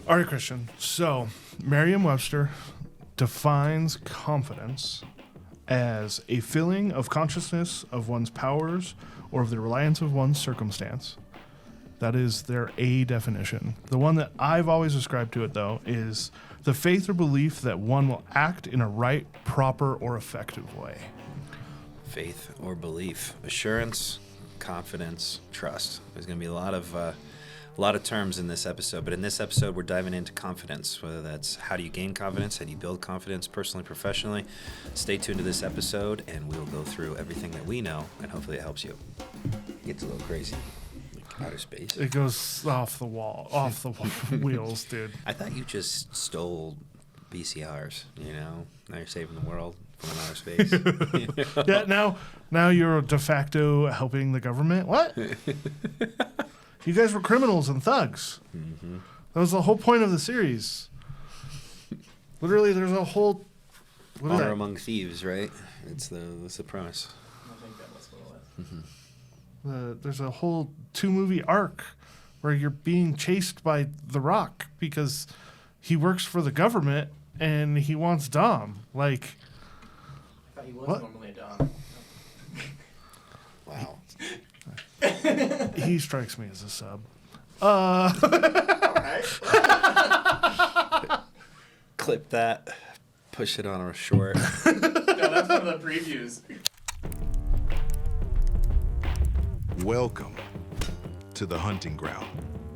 All right, Christian. So, Merriam-Webster defines confidence as a feeling of consciousness of one's powers or of the reliance of one's circumstance. That is their A definition. The one that I've always ascribed to it, though, is the faith or belief that one will act in a right, proper, or effective way. Faith or belief, assurance, confidence, trust. There's going to be a lot of terms in this episode, but in this episode we're diving into confidence, whether that's how do you gain confidence, how do you build confidence personally, professionally. Stay tuned to this episode and we'll go through everything that we know and hopefully it helps you. It gets a little crazy. Like outer space. It goes off the wheels, dude. I thought you just stole VCRs, now you're saving the world from outer space. Yeah, now you're de facto helping the government. What? You guys were criminals and thugs. Mm-hmm. That was the whole point of the series. Literally, there's a whole... Honor among thieves, right? That's the premise. I think that was what it was. Mm-hmm. There's a whole 2-movie arc where you're being chased by The Rock because he works for the government and he wants Dom. Like... I thought he was what? normally a dog. Wow. He strikes me as a sub. Alright. Clip that. Push it on a short. No, that's one of the previews. Welcome to the hunting ground,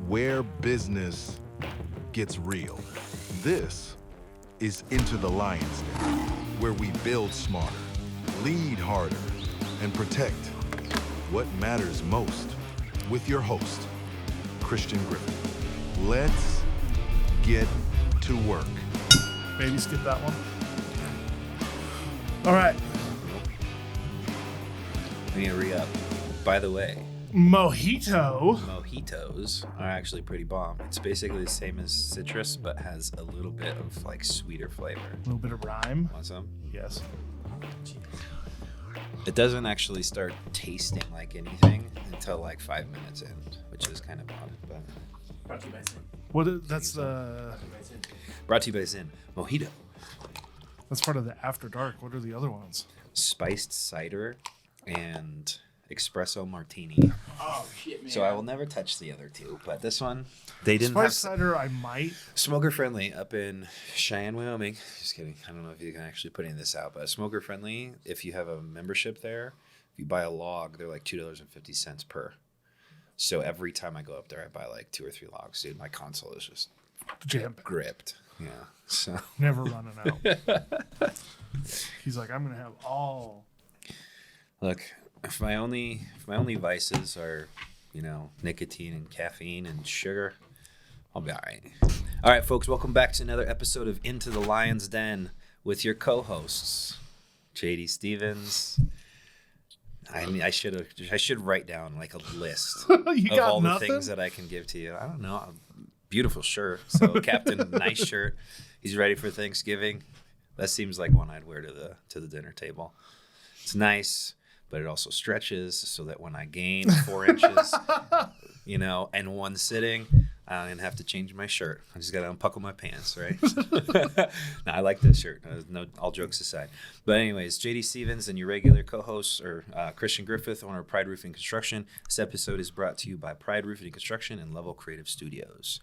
where business gets real. This is Into the Lion's Den, where we build smarter, lead harder, and protect what matters most, with your host, Christian Griffith. Let's get to work. Maybe skip that one. All right. We need to re-up. By the way, mojitos are actually pretty bomb. It's basically the same as citrus, but has a little bit of like sweeter flavor. A little bit of rhyme. Want some? Yes. It doesn't actually start tasting like anything until like 5 minutes in, which is kind of odd. But Brought to you by Sin. That's the... Brought to you by Sin. Mojito. That's part of the After Dark. What are the other ones? Spiced cider and espresso martini. Oh, shit, man. So I will never touch the other two, but this one, they didn't Spiced have... cider, I might. Smoker friendly up in Cheyenne, Wyoming. Just kidding. I don't know if you can actually put any of this out, but smoker friendly, if you have a membership there, if you buy a log, they're like $2.50 per. So every time I go up there, I buy like 2 or 3 logs. Dude, my console is just Jam. gripped. Yeah. So Never running out. He's like, I'm going to have all. Look, if my only vices are, nicotine and caffeine and sugar, I'll be all right. All right, folks, welcome back to another episode of Into the Lion's Den with your co-hosts, JD Stevens. I should write down like a list of all the things that I can give to you. I don't know. Beautiful shirt. So Captain, nice shirt. He's ready for Thanksgiving. That seems like one I'd wear to the dinner table. It's nice, but it also stretches so that when I gain 4 inches, in one sitting, I don't have to change my shirt. I just got to unbuckle my pants, right? No, I like this shirt. No, all jokes aside. But anyways, JD Stevens and your regular co-hosts are Christian Griffith, owner of Pride Roofing Construction. This episode is brought to you by Pride Roofing Construction and Level Creative Studios.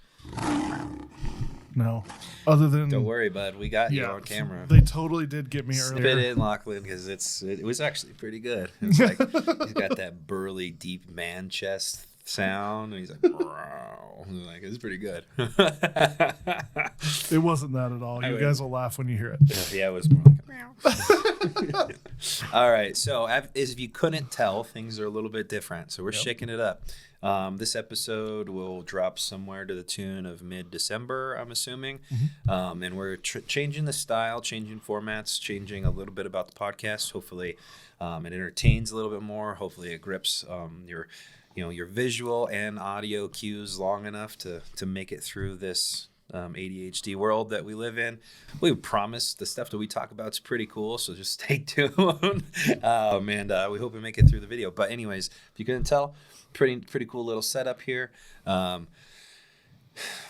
No. Other than... Don't worry, bud. We got you on camera. They totally did get me earlier. Spit it in, Lachlan, because it was actually pretty good. It's like he's got that burly, deep man chest sound, and he's like, "Wow." Like, it's pretty good. It wasn't that at all. You guys will laugh when you hear it. Yeah, it was more like meow. All right, so as if you couldn't tell, things are a little bit different. So we're shaking it up. This episode will drop somewhere to the tune of mid-December, I'm assuming. Mm-hmm. And we're changing the style, changing formats, changing a little bit about the podcast. Hopefully it entertains a little bit more. Hopefully it grips your visual and audio cues long enough to make it through this ADHD world that we live in. We promise the stuff that we talk about is pretty cool, so just stay tuned. And we hope we make it through the video. But anyways, if you couldn't tell, pretty cool little setup here.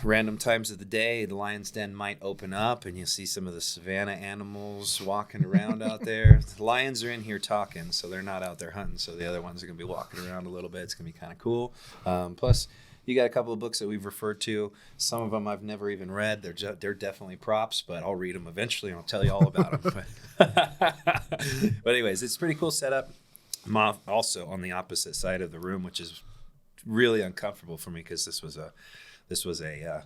random times of the day, the lion's den might open up and you'll see some of the savanna animals walking around out there. The lions are in here talking, so they're not out there hunting. So the other ones are going to be walking around a little bit. It's going to be kind of cool. Plus, you got a couple of books that we've referred to. Some of them I've never even read. They're definitely props, but I'll read them eventually and I'll tell you all about them. But anyways, it's a pretty cool setup. I'm also on the opposite side of the room, which is really uncomfortable for me because this was a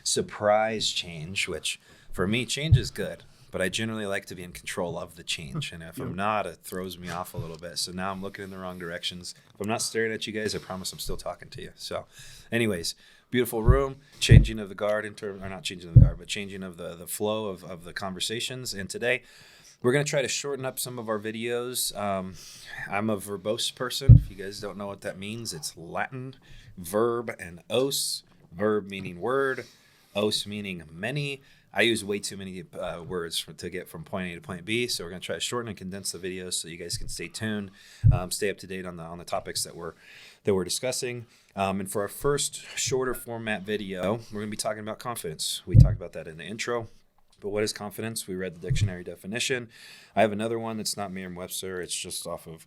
surprise change, which for me, change is good, but I generally like to be in control of the change. And if I'm not, it throws me off a little bit. So now I'm looking in the wrong directions. If I'm not staring at you guys, I promise I'm still talking to you. So anyways, beautiful room, changing of the guard or not changing of the guard, but changing of the flow of the conversations. And today we're going to try to shorten up some of our videos. I'm a verbose person. If you guys don't know what that means, it's Latin, verb and os. Verb meaning word, os meaning many. I use way too many words to get from point A to point B, so we're going to try to shorten and condense the videos so you guys can stay tuned, stay up to date on the topics that we're discussing. And for our first shorter format video, we're going to be talking about confidence. We talked about that in the intro. But what is confidence? We read the dictionary definition. I have another one that's not Merriam-Webster. It's just off of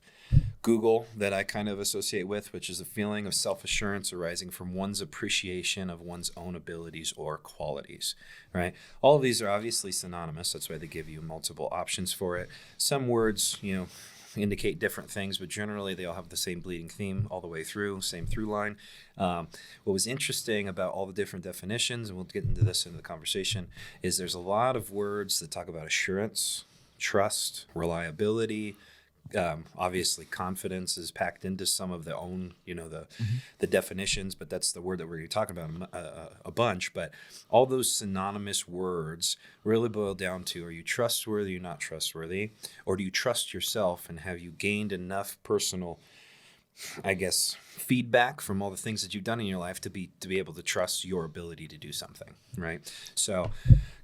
Google that I kind of associate with, which is a feeling of self-assurance arising from one's appreciation of one's own abilities or qualities, right? All of these are obviously synonymous. That's why they give you multiple options for it. Some words, indicate different things, but generally they all have the same bleeding theme all the way through, same through line. What was interesting about all the different definitions, and we'll get into this in the conversation, is there's a lot of words that talk about assurance, trust, reliability. Obviously confidence is packed into some of the own, the definitions, but that's the word that we're going to talk about a bunch. But all those synonymous words really boil down to, are you trustworthy or not trustworthy? Or do you trust yourself, and have you gained enough personal, feedback from all the things that you've done in your life to be able to trust your ability to do something, right? So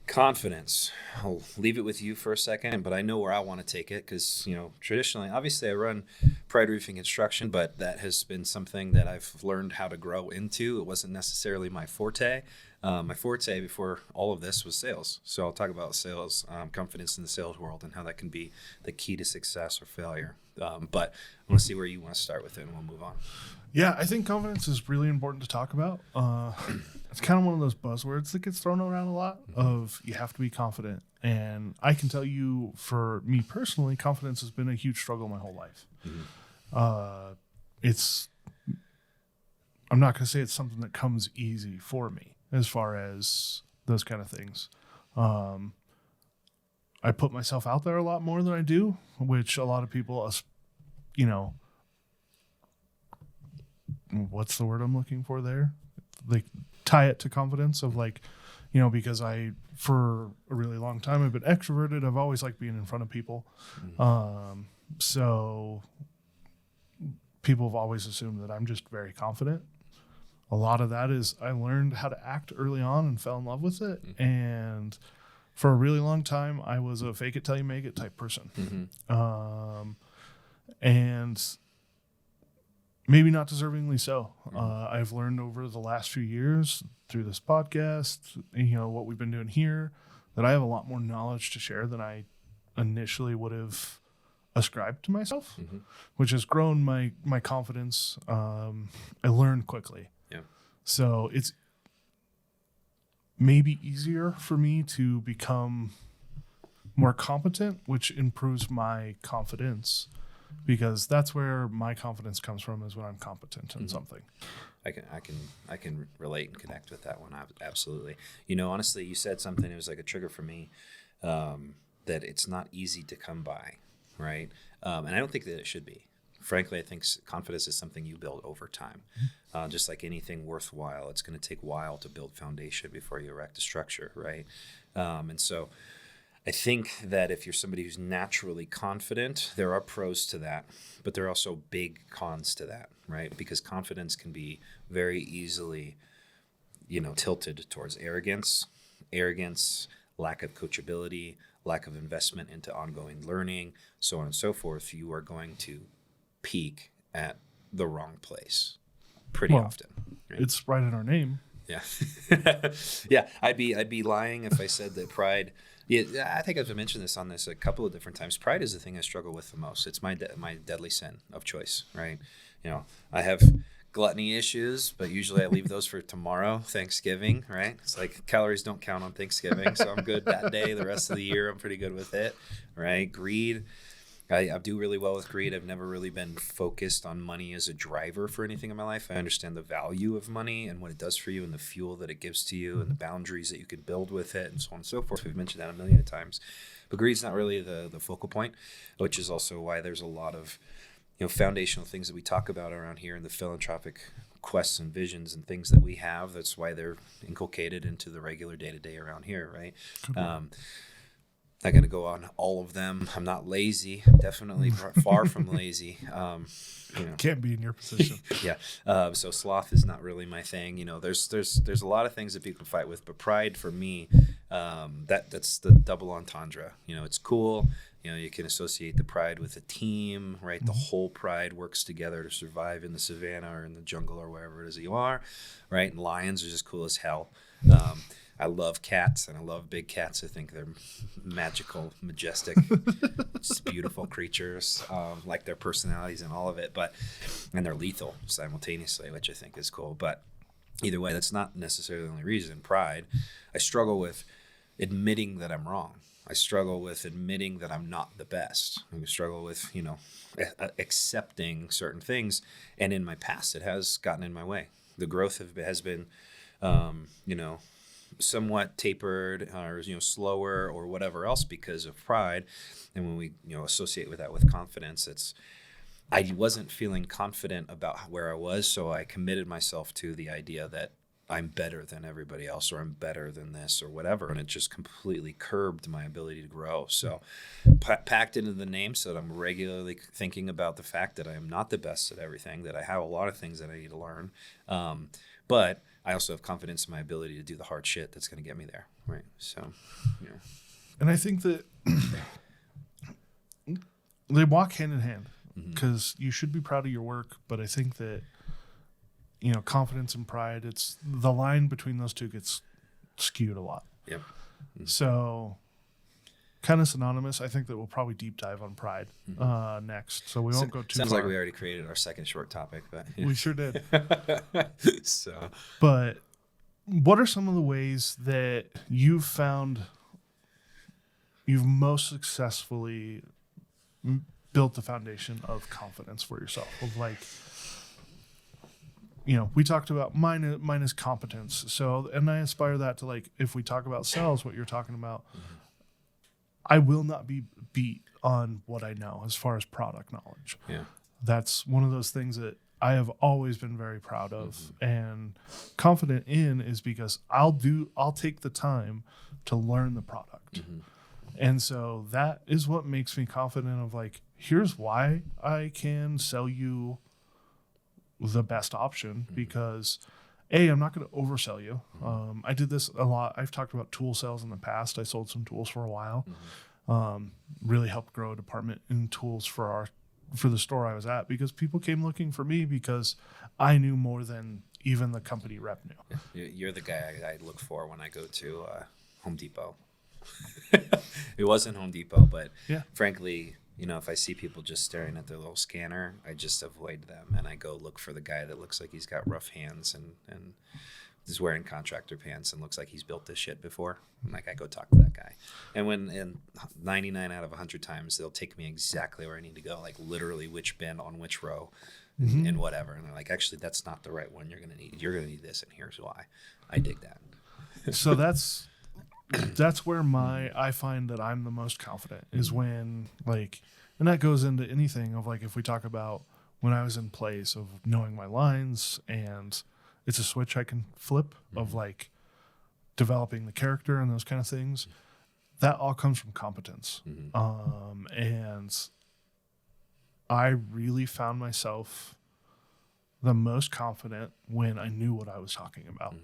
confidence, I'll leave it with you for a second, but I know where I want to take it because, traditionally, obviously I run Pride Roofing Construction, but that has been something that I've learned how to grow into. It wasn't necessarily my forte. My forte before all of this was sales. So I'll talk about sales, confidence in the sales world, and how that can be the key to success or failure. But I want to see where you want to start with it, and we'll move on. Yeah, I think confidence is really important to talk about. It's kind of one of those buzzwords that gets thrown around a lot of you have to be confident. And I can tell you, for me personally, confidence has been a huge struggle my whole life. I'm not going to say it's something that comes easy for me as far as those kind of things. I put myself out there a lot more than I do, which a lot of people, what's the word I'm looking for there? They tie it to confidence of because for a really long time, I've been extroverted. I've always liked being in front of people. So people have always assumed that I'm just very confident. A lot of that is I learned how to act early on and fell in love with it. And for a really long time, I was a fake it till you make it type person. And maybe not deservingly so. I've learned over the last few years through this podcast, what we've been doing here, that I have a lot more knowledge to share than I initially would have ascribed to myself, which has grown my confidence. I learned quickly. Yeah. So it's maybe easier for me to become more competent, which improves my confidence, because that's where my confidence comes from, is when I'm competent in something. I can relate and connect with that one. Absolutely. Honestly, you said something, it was like a trigger for me, that it's not easy to come by, right? And I don't think that it should be. Frankly, I think confidence is something you build over time. Just like anything worthwhile, it's going to take a while to build foundation before you erect a structure, right? And so I think that if you're somebody who's naturally confident, there are pros to that, but there are also big cons to that, right? Because confidence can be very easily, tilted towards arrogance, lack of coachability, lack of investment into ongoing learning, so on and so forth. You are going to peak at the wrong place pretty often. Right? It's right in our name. Yeah. Yeah. I'd be lying if I said that pride. Yeah, I think I've mentioned this on this a couple of different times. Pride is the thing I struggle with the most. It's my deadly sin of choice, right? I have gluttony issues, but usually I leave those for tomorrow, Thanksgiving, right? It's like calories don't count on Thanksgiving, so I'm good that day. The rest of the year, I'm pretty good with it, right? Greed. I do really well with greed. I've never really been focused on money as a driver for anything in my life. I understand the value of money and what it does for you and the fuel that it gives to you and the boundaries that you can build with it and so on and so forth. We've mentioned that a million times. But greed's not really the focal point, which is also why there's a lot of foundational things that we talk about around here in the philanthropic quests and visions and things that we have. That's why they're inculcated into the regular day-to-day around here, right? Not going to go on all of them. I'm not lazy. Definitely far from lazy. Can't be in your position. Yeah. So sloth is not really my thing. There's a lot of things that people fight with, but pride for me, that's the double entendre. It's cool. You can associate the pride with a team, right? The whole pride works together to survive in the savannah or in the jungle or wherever it is that you are, right? And lions are just cool as hell. I love cats, and I love big cats. I think they're magical, majestic, just beautiful creatures, like their personalities and all of it. And they're lethal simultaneously, which I think is cool. But either way, that's not necessarily the only reason. Pride, I struggle with admitting that I'm wrong. I struggle with admitting that I'm not the best. I struggle with, accepting certain things. And in my past, it has gotten in my way. The growth has been, somewhat tapered or slower or whatever else because of pride. And when we associate with that with confidence, I wasn't feeling confident about where I was, so I committed myself to the idea that I'm better than everybody else, or I'm better than this, or whatever, and it just completely curbed my ability to grow. So packed into the name so that I'm regularly thinking about the fact that I am not the best at everything, that I have a lot of things that I need to learn, but I also have confidence in my ability to do the hard shit that's going to get me there, right? So, And I think that they walk hand in hand because you should be proud of your work, but I think that, confidence and pride, it's the line between those two gets skewed a lot. Yep. So kind of synonymous. I think that we'll probably deep dive on pride next. So we won't go too Sounds far. like we already created our second short topic, but We sure did. So, But what are some of the ways that you've found you've most successfully built the foundation of confidence for yourself? Of like, we talked about mine is competence. So, and I aspire that to, like, if we talk about sales, what you're talking about, I will not be beat on what I know as far as product knowledge. Yeah. That's one of those things that I have always been very proud of and confident in, is because I'll take the time to learn the product. And so that is what makes me confident of, like, here's why I can sell you the best option, because I'm not going to oversell you. I did this a lot. I've talked about tool sales in the past. I sold some tools for a while. Really helped grow a department in tools for the store I was at, because people came looking for me because I knew more than even the company rep knew. You're the guy I look for when I go to Home Depot. It wasn't Home Depot, but frankly, if I see people just staring at their little scanner, I just avoid them, and I go look for the guy that looks like he's got rough hands and is wearing contractor pants and looks like he's built this shit before. And, like, I go talk to that guy. And 99 out of 100 times, they'll take me exactly where I need to go, like literally which bin on which row and whatever. And they're like, actually, that's not the right one you're going to need. You're going to need this, and here's why. I dig that. So that's where I find that I'm the most confident, is when, like, and that goes into anything of, like, if we talk about when I was in place of knowing my lines, and it's a switch I can flip of, like, developing the character and those kind of things, that all comes from competence. And I really found myself the most confident when I knew what I was talking about.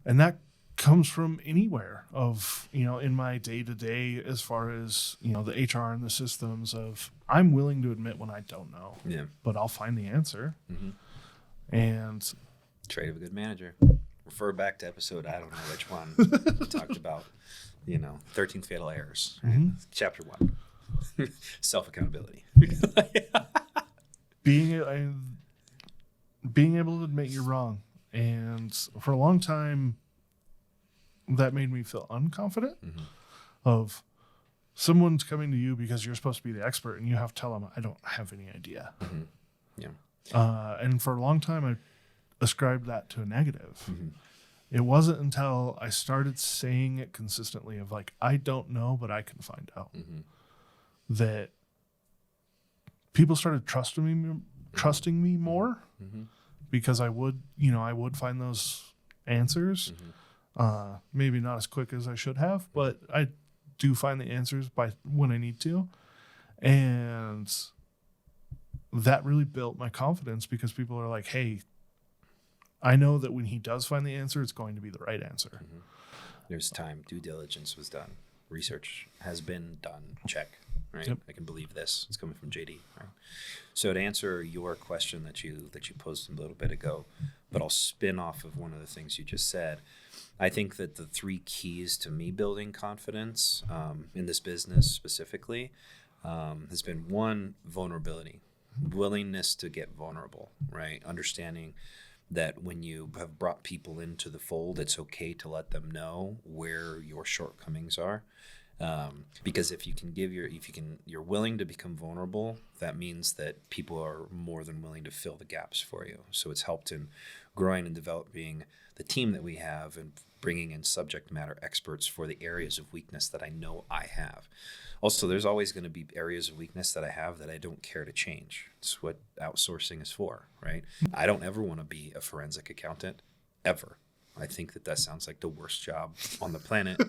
And that comes from anywhere of, in my day-to-day, as far as, the HR and the systems of, I'm willing to admit when I don't know, but I'll find the answer. And Trait of a good manager. refer back to episode, I don't know which one, we talked about, 13 fatal errors. Mm-hmm. Chapter 1, self-accountability. Being able to admit you're wrong. And for a long time, that made me feel unconfident of someone's coming to you because you're supposed to be the expert and you have to tell them, I don't have any idea. Yeah. And for a long time, I ascribed that to a negative. It wasn't until I started saying it consistently of like, I don't know, but I can find out, that people started trusting me more because I would find those answers. Maybe not as quick as I should have, but I do find the answers by when I need to. And that really built my confidence because people are like, hey, I know that when he does find the answer, it's going to be the right answer. There's time. Due diligence was done. Research has been done. Check. Right. Yep. I can believe this. It's coming from JD. Right. So to answer your question that you posed a little bit ago, but I'll spin off of one of the things you just said. I think that the 3 keys to me building confidence in this business specifically has been 1, vulnerability, willingness to get vulnerable, right? Understanding that when you have brought people into the fold, it's okay to let them know where your shortcomings are. Because if you're willing to become vulnerable, that means that people are more than willing to fill the gaps for you. So it's helped in growing and developing the team that we have and bringing in subject matter experts for the areas of weakness that I know I have. Also, there's always going to be areas of weakness that I have that I don't care to change. It's what outsourcing is for, right? I don't ever want to be a forensic accountant, ever. I think that sounds like the worst job on the planet.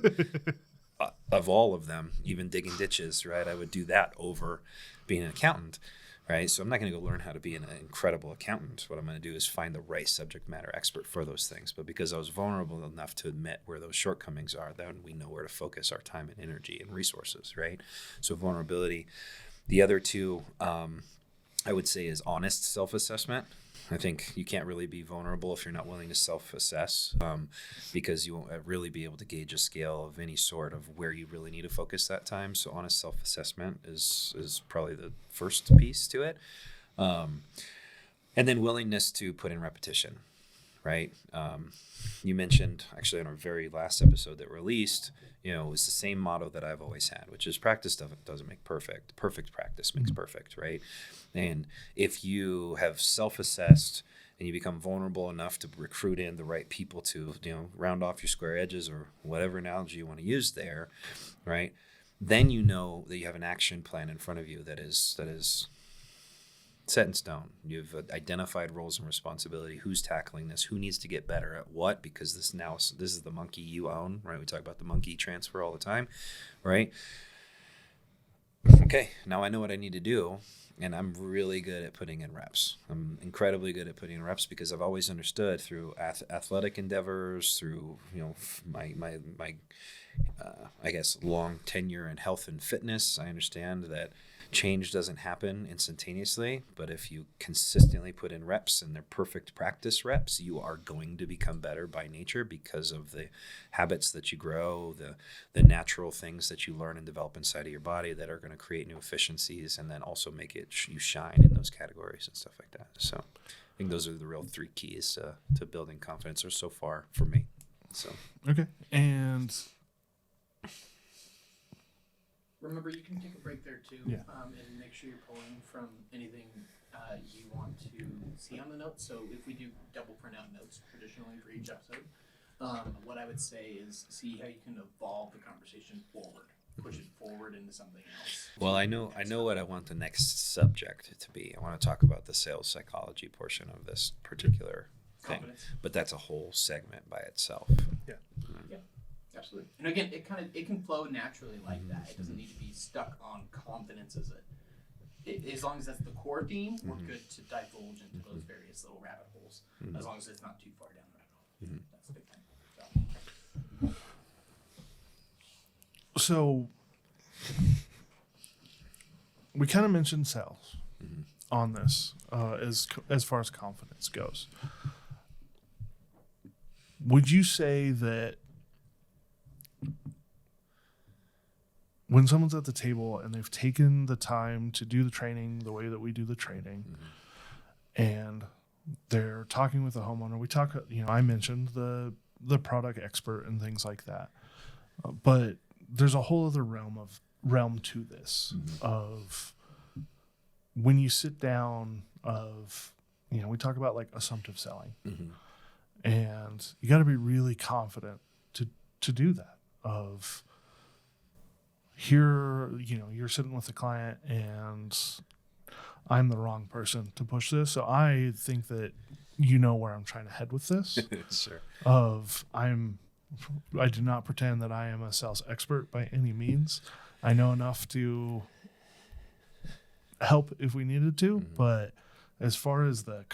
Of all of them, even digging ditches, right? I would do that over being an accountant, right? So I'm not going to go learn how to be an incredible accountant. What I'm going to do is find the right subject matter expert for those things. But because I was vulnerable enough to admit where those shortcomings are, then we know where to focus our time and energy and resources, right? So vulnerability. The other 2, I would say, is honest self-assessment. I think you can't really be vulnerable if you're not willing to self-assess, because you won't really be able to gauge a scale of any sort of where you really need to focus that time. So honest self-assessment is probably the first piece to it. And then willingness to put in repetition, right? You mentioned actually on our very last episode that released, it's the same motto that I've always had, which is practice doesn't make perfect. Perfect practice makes perfect, right? And if you have self-assessed and you become vulnerable enough to recruit in the right people to, round off your square edges or whatever analogy you want to use there, right? Then you know that you have an action plan in front of you that is set in stone. You've identified roles and responsibility. Who's tackling this? Who needs to get better at what? Because this is the monkey you own, right? We talk about the monkey transfer all the time, right? Okay, now I know what I need to do, and I'm really good at putting in reps. I'm incredibly good at putting in reps because I've always understood through athletic endeavors, through my I guess long tenure in health and fitness. I understand that change doesn't happen instantaneously, but if you consistently put in reps and they're perfect practice reps, you are going to become better by nature because of the habits that you grow, the natural things that you learn and develop inside of your body that are going to create new efficiencies and then also make it you shine in those categories and stuff like that. So I think those are the real 3 keys to building confidence, or so far for me. So Okay. And Remember, you can take a break there too, Yeah. and make sure you're pulling from anything you want to see on the notes. So if we do double print out notes traditionally for each episode, what I would say is see how you can evolve the conversation forward, push it forward into something else. Well, I know what I want the next subject to be. I want to talk about the sales psychology portion of this particular thing, Confidence. but that's a whole segment by itself. Yeah. Yeah, absolutely. And again, it can flow naturally like that. It doesn't need to be stuck on confidence as as long as that's the core theme. We're good to divulge into those various little rabbit holes, as long as it's not too far down the rabbit hole. That's the big thing. so we kind of mentioned sales on this as far as confidence goes. would you say that when someone's at the table and they've taken the time to do the training the way that we do the training, and they're talking with the homeowner, we talk, I mentioned the product expert and things like that, but there's a whole other realm to this of when you sit down of, we talk about like assumptive selling, and you got to be really confident to do that. Of here, you're sitting with a client and I'm the wrong person to push this. So I think that where I'm trying to head with this. Sure. I do not pretend that I am a sales expert by any means. I know enough to help if we needed to, but as far as the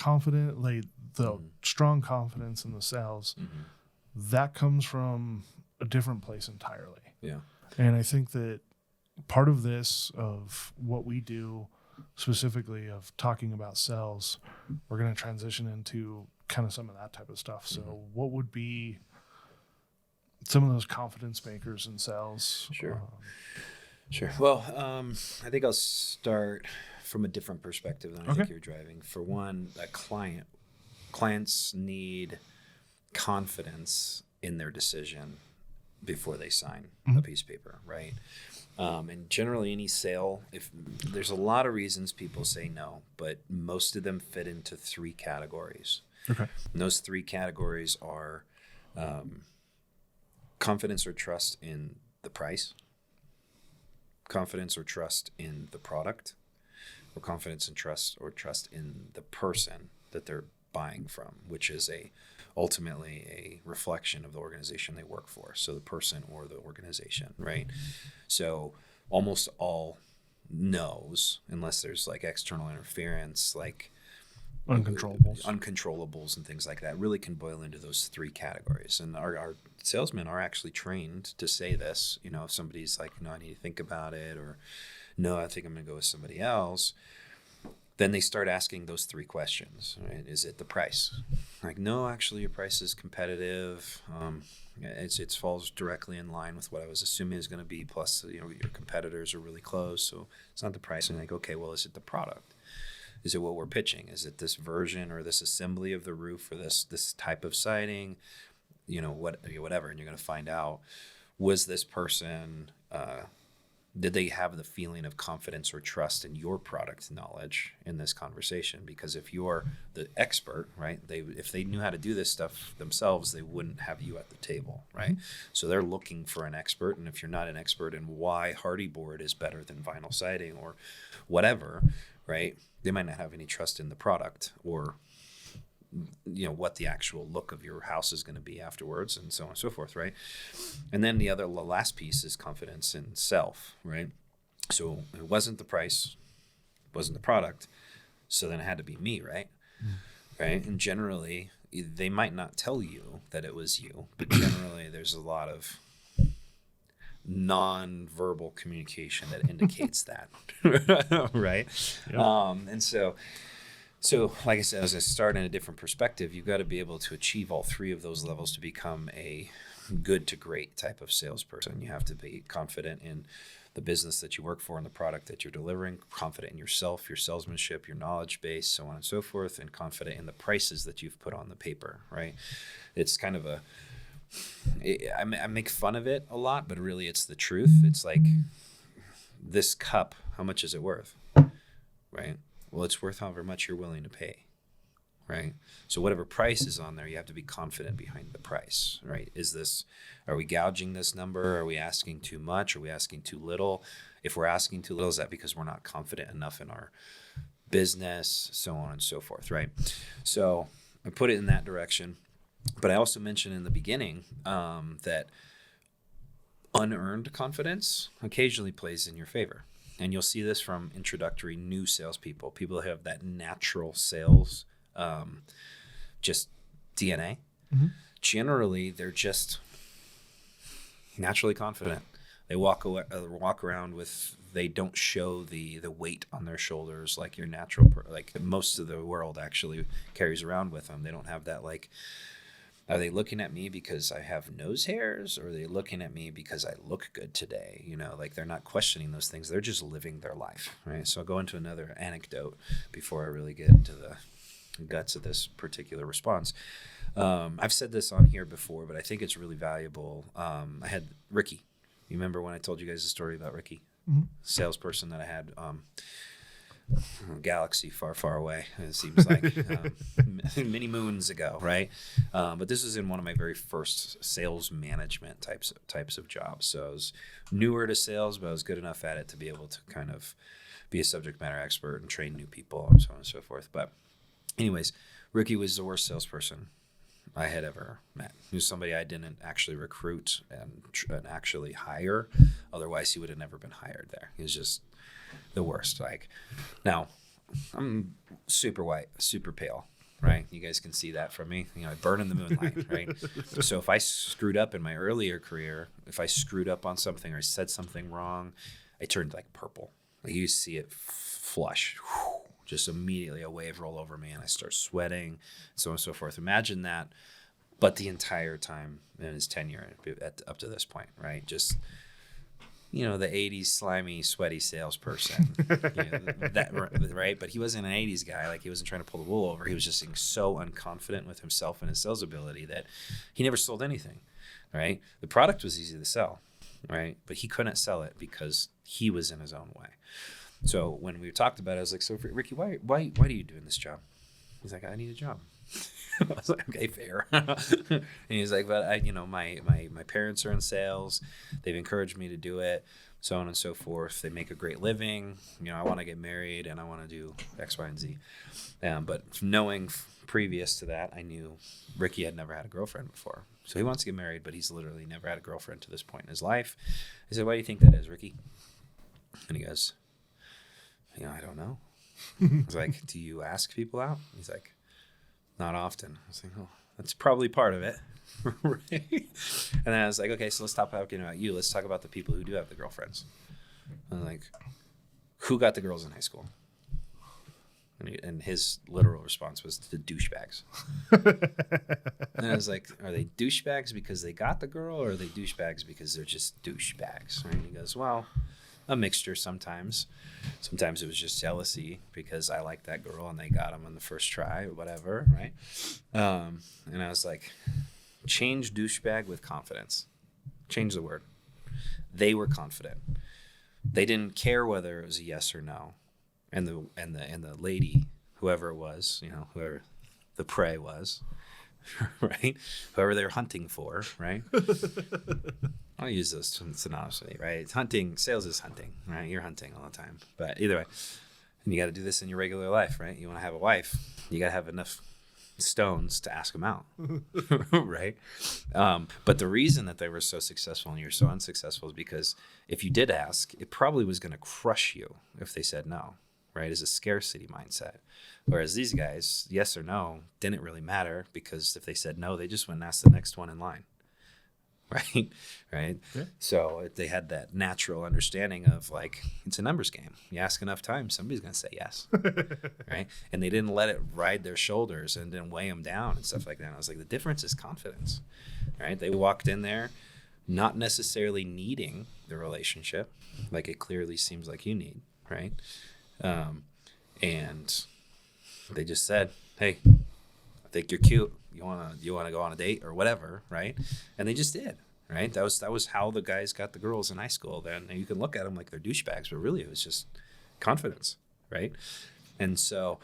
strong confidence in the sales, that comes from a different place entirely. Yeah. And I think that part of this, of what we do specifically of talking about sales, we're going to transition into kind of some of that type of stuff. So what would be some of those confidence makers in sales? Sure. Sure. Well, I think I'll start from a different perspective than I think you're driving. For one, clients need confidence in their decision before they sign a piece of paper, right? And generally any sale, if there's a lot of reasons people say no, but most of them fit into 3 categories. Okay. And those 3 categories are confidence or trust in the price, confidence or trust in the product, or confidence and trust in the person that they're buying from, which is ultimately a reflection of the organization they work for. So the person or the organization, right? So almost all no's, unless there's like external interference, like uncontrollables and things like that, really can boil into those 3 categories. And our salesmen are actually trained to say this, if somebody's like, no, I need to think about it, or no, I think I'm going to go with somebody else. Then they start asking those 3 questions, right? Is it the price? Like, no, actually your price is competitive. It falls directly in line with what I was assuming is going to be. Plus, your competitors are really close. So it's not the price. And like, okay, well, is it the product? Is it what we're pitching? Is it this version or this assembly of the roof or this type of siding? Whatever. And you're going to find out, was this person, did they have the feeling of confidence or trust in your product knowledge in this conversation? Because if you're the expert, right, if they knew how to do this stuff themselves, they wouldn't have you at the table, right? So they're looking for an expert. And if you're not an expert in why hardy board is better than vinyl siding or whatever, right, they might not have any trust in the product or what the actual look of your house is going to be afterwards, and so on and so forth, right? And then the last piece is confidence in self, right? So it wasn't the price, wasn't the product, so then it had to be me, right? Right? And generally, they might not tell you that it was you, but generally there's a lot of non-verbal communication that indicates that, right? Yep. And so, like I said, as I start in a different perspective, you've got to be able to achieve all 3 of those levels to become a good to great type of salesperson. You have to be confident in the business that you work for and the product that you're delivering, confident in yourself, your salesmanship, your knowledge base, so on and so forth, and confident in the prices that you've put on the paper, right? It's kind of I make fun of it a lot, but really it's the truth. It's like, this cup, how much is it worth, right? Well, it's worth however much you're willing to pay, right? So whatever price is on there, you have to be confident behind the price, right? Are we gouging this number? Are we asking too much? Are we asking too little? If we're asking too little, is that because we're not confident enough in our business, so on and so forth, right? So I put it in that direction. But I also mentioned in the beginning that unearned confidence occasionally plays in your favor. And you'll see this from introductory new salespeople, people who have that natural sales, just DNA. Generally, they're just naturally confident. They walk around with, they don't show the weight on their shoulders like your natural, like most of the world actually carries around with them. They don't have that like Are they looking at me because I have nose hairs, or are they looking at me because I look good today? You know, like they're not questioning those things. They're just living their life, right? So I'll go into another anecdote before I really get into the guts of this particular response. I've said this on here before, but I think it's really valuable. I had Ricky. You remember when I told you guys the story about Ricky, salesperson that I had, galaxy far, far away, it seems like, many moons ago, right? But this was in one of my very first sales management types of jobs. So I was newer to sales, but I was good enough at it to be able to kind of be a subject matter expert and train new people and so on and so forth. But anyways, Ricky was the worst salesperson I had ever met. He was somebody I didn't actually recruit and actually hire. Otherwise, he would have never been hired there. He was just the worst. Like, now, I'm super white, super pale, right? You guys can see that from me. You know, I burn in the moonlight, right? So if I screwed up in my earlier career, if I screwed up on something or I said something wrong, I turned like purple. Like, you see it flush. Just immediately a wave roll over me and I start sweating, so on and so forth. Imagine that, but the entire time in his tenure up to this point, right? Just, you know, the 80s slimy, sweaty salesperson, right? But he wasn't an 80s guy. Like, he wasn't trying to pull the wool over. He was just being so unconfident with himself and his sales ability that he never sold anything, right? The product was easy to sell, right? But he couldn't sell it because he was in his own way. So when we talked about it, I was like, so Ricky, why are you doing this job? He's like, I need a job. I was like, okay, fair. And he's like, but my parents are in sales. They've encouraged me to do it, so on and so forth. They make a great living. You know, I want to get married and I want to do X, Y, and Z. But knowing previous to that, I knew Ricky had never had a girlfriend before. So he wants to get married, but he's literally never had a girlfriend to this point in his life. I said, why do you think that is, Ricky? And he goes, you know, I don't know. I was like, do you ask people out? He's like, not often. I was like, oh, that's probably part of it. Right? And then I was like, okay, so let's stop talking about you. Let's talk about the people who do have the girlfriends. And I'm like, who got the girls in high school? And his literal response was the douchebags. And I was like, are they douchebags because they got the girl, or are they douchebags because they're just douchebags? Right? And he goes, well, a mixture sometimes. Sometimes it was just jealousy because I liked that girl and they got him on the first try or whatever, right? And I was like, change douchebag with confidence. Change the word. They were confident. They didn't care whether it was a yes or no. And the lady, whoever it was, you know, whoever the prey was, right? Whoever they're hunting for, right? I'll use those synonymously, right? It's hunting. Sales is hunting, right? You're hunting all the time. But either way, and you got to do this in your regular life, right? You want to have a wife, you got to have enough stones to ask them out, right? But the reason that they were so successful and you're so unsuccessful is because if you did ask, it probably was going to crush you if they said no, right? It's a scarcity mindset. Whereas these guys, yes or no, didn't really matter, because if they said no, they just went and asked the next one in line. Right. Yeah. So they had that natural understanding of, like, it's a numbers game. You ask enough times, somebody's going to say yes. Right. And they didn't let it ride their shoulders and didn't weigh them down and stuff like that. And I was like, the difference is confidence. Right. They walked in there not necessarily needing the relationship, like it clearly seems like you need. Right. And they just said, hey, I think you're cute. You want to go on a date or whatever, right? And they just did, right? That was how the guys got the girls in high school. Then you can look at them like they're douchebags, but really it was just confidence, right? And so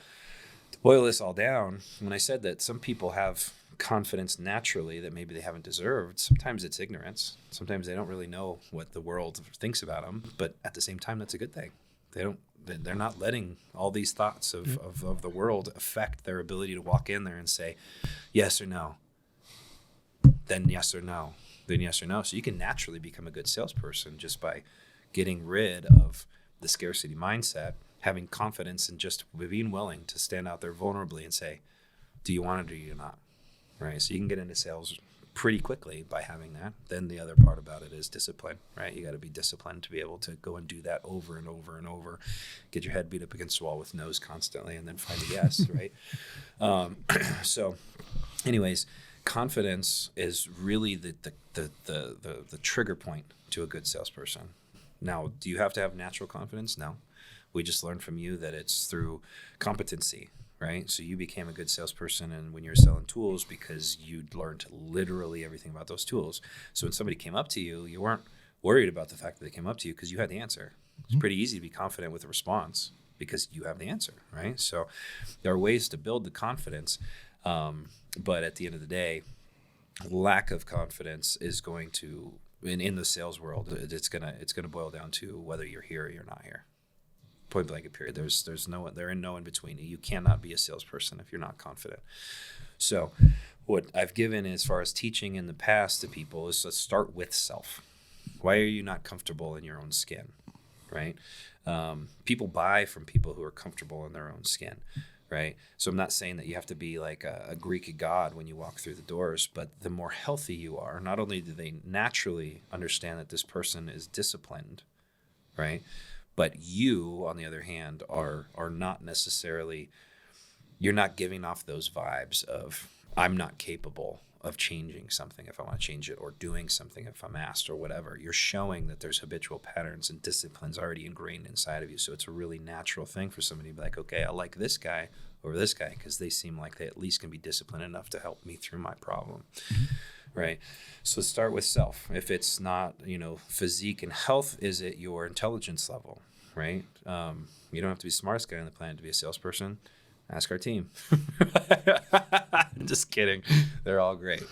to boil this all down, when I said that some people have confidence naturally that maybe they haven't deserved, sometimes it's ignorance. Sometimes they don't really know what the world thinks about them, but at the same time, that's a good thing. They're not letting all these thoughts of the world affect their ability to walk in there and say yes or no, then yes or no, then yes or no. So you can naturally become a good salesperson just by getting rid of the scarcity mindset, having confidence, and just being willing to stand out there vulnerably and say, do you want it or do you not? Right? So you can get into sales pretty quickly by having that. Then the other part about it is discipline, right? You got to be disciplined to be able to go and do that over and over and over, get your head beat up against the wall with no's constantly, and then find a yes, right? So anyways, confidence is really the trigger point to a good salesperson. Now, do you have to have natural confidence? No. We just learned from you that it's through competency, right? So you became a good salesperson and when you were selling tools because you'd learned literally everything about those tools. So when somebody came up to you, you weren't worried about the fact that they came up to you because you had the answer. It's pretty easy to be confident with a response because you have the answer, right? So there are ways to build the confidence, but at the end of the day, lack of confidence is going to, in the sales world, it's gonna boil down to whether you're here or you're not here. Point blank period. There's no in between. You cannot be a salesperson if you're not confident. So what I've given as far as teaching in the past to people is to start with self. Why are you not comfortable in your own skin, right? People buy from people who are comfortable in their own skin, right? So I'm not saying that you have to be like a Greek god when you walk through the doors, but the more healthy you are, not only do they naturally understand that this person is disciplined, right? But you, on the other hand, are not necessarily, you're not giving off those vibes of, I'm not capable of changing something if I want to change it, or doing something if I'm asked, or whatever. You're showing that there's habitual patterns and disciplines already ingrained inside of you. So it's a really natural thing for somebody to be like, okay, I like this guy over this guy because they seem like they at least can be disciplined enough to help me through my problem. Right. So start with self. If it's not, physique and health, is it your intelligence level? Right. You don't have to be the smartest guy on the planet to be a salesperson. Ask our team. Just kidding. They're all great.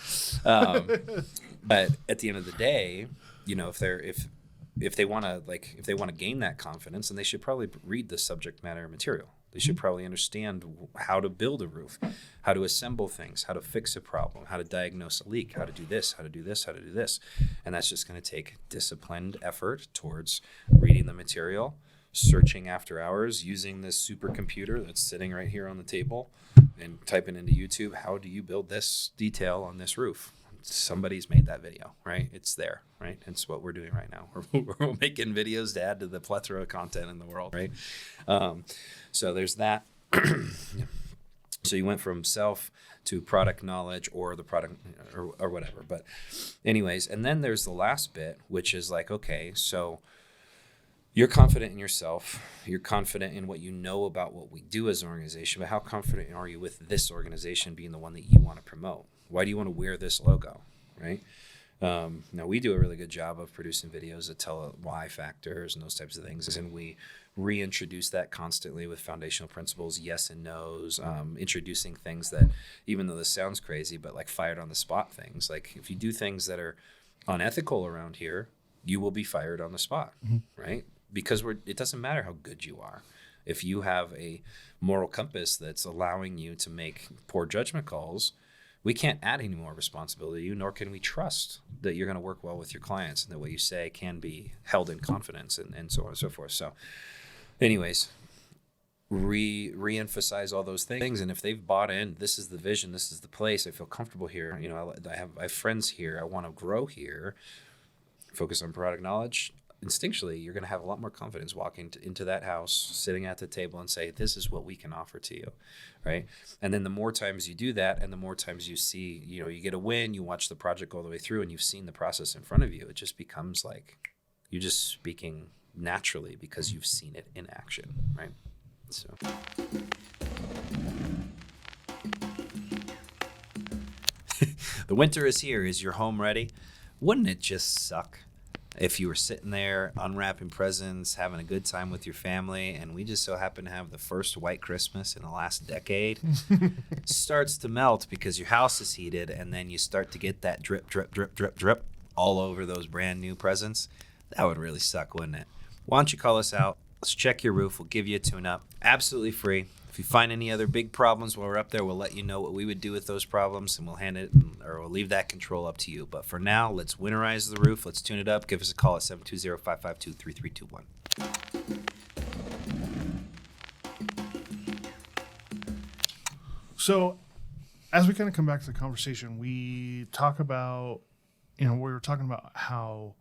But at the end of the day, if they want to gain that confidence, then they should probably read the subject matter material. They should probably understand how to build a roof, how to assemble things, how to fix a problem, how to diagnose a leak, how to do this, how to do this, how to do this. And that's just going to take disciplined effort towards reading the material, searching after hours, using this supercomputer that's sitting right here on the table, and typing into YouTube, how do you build this detail on this roof? Somebody's made that video, right? It's there, right? It's what we're doing right now. We're making videos to add to the plethora of content in the world, right? So there's that. So you went from self to product knowledge, or the product or whatever. But anyways, and then there's the last bit, which is like, okay, so you're confident in yourself. You're confident in what you know about what we do as an organization, but how confident are you with this organization being the one that you want to promote? Why do you want to wear this logo, right? Now, we do a really good job of producing videos that tell why factors and those types of things, and we reintroduce that constantly with foundational principles, yes and no's, introducing things that, even though this sounds crazy, but like fired on the spot things. Like if you do things that are unethical around here, you will be fired on the spot, right? Because it doesn't matter how good you are. If you have a moral compass that's allowing you to make poor judgment calls, we can't add any more responsibility to you, nor can we trust that you're going to work well with your clients and that what you say can be held in confidence, and so on and so forth. So anyways, re-emphasize all those things. And if they've bought in, this is the vision, this is the place, I feel comfortable here. I have friends here. I want to grow here. Focus on product knowledge. Instinctually, you're going to have a lot more confidence walking into that house, sitting at the table, and say, this is what we can offer to you, right? And then the more times you do that, and the more times you see, you get a win, you watch the project go all the way through, and you've seen the process in front of you, it just becomes like you're just speaking naturally because you've seen it in action, right? So the winter is here. Is your home ready? Wouldn't it just suck if you were sitting there unwrapping presents, having a good time with your family, and we just so happen to have the first white Christmas in the last decade? It starts to melt because your house is heated, and then you start to get that drip, drip, drip, drip, drip all over those brand new presents. That would really suck, wouldn't it? Why don't you call us out? Let's check your roof. We'll give you a tune-up. Absolutely free. If you find any other big problems while we're up there, we'll let you know what we would do with those problems, and we'll hand it, or we'll leave that control up to you. But for now, let's winterize the roof. Let's tune it up. Give us a call at 720-552-3321. So as we kind of come back to the conversation, we talk about, we were talking about how,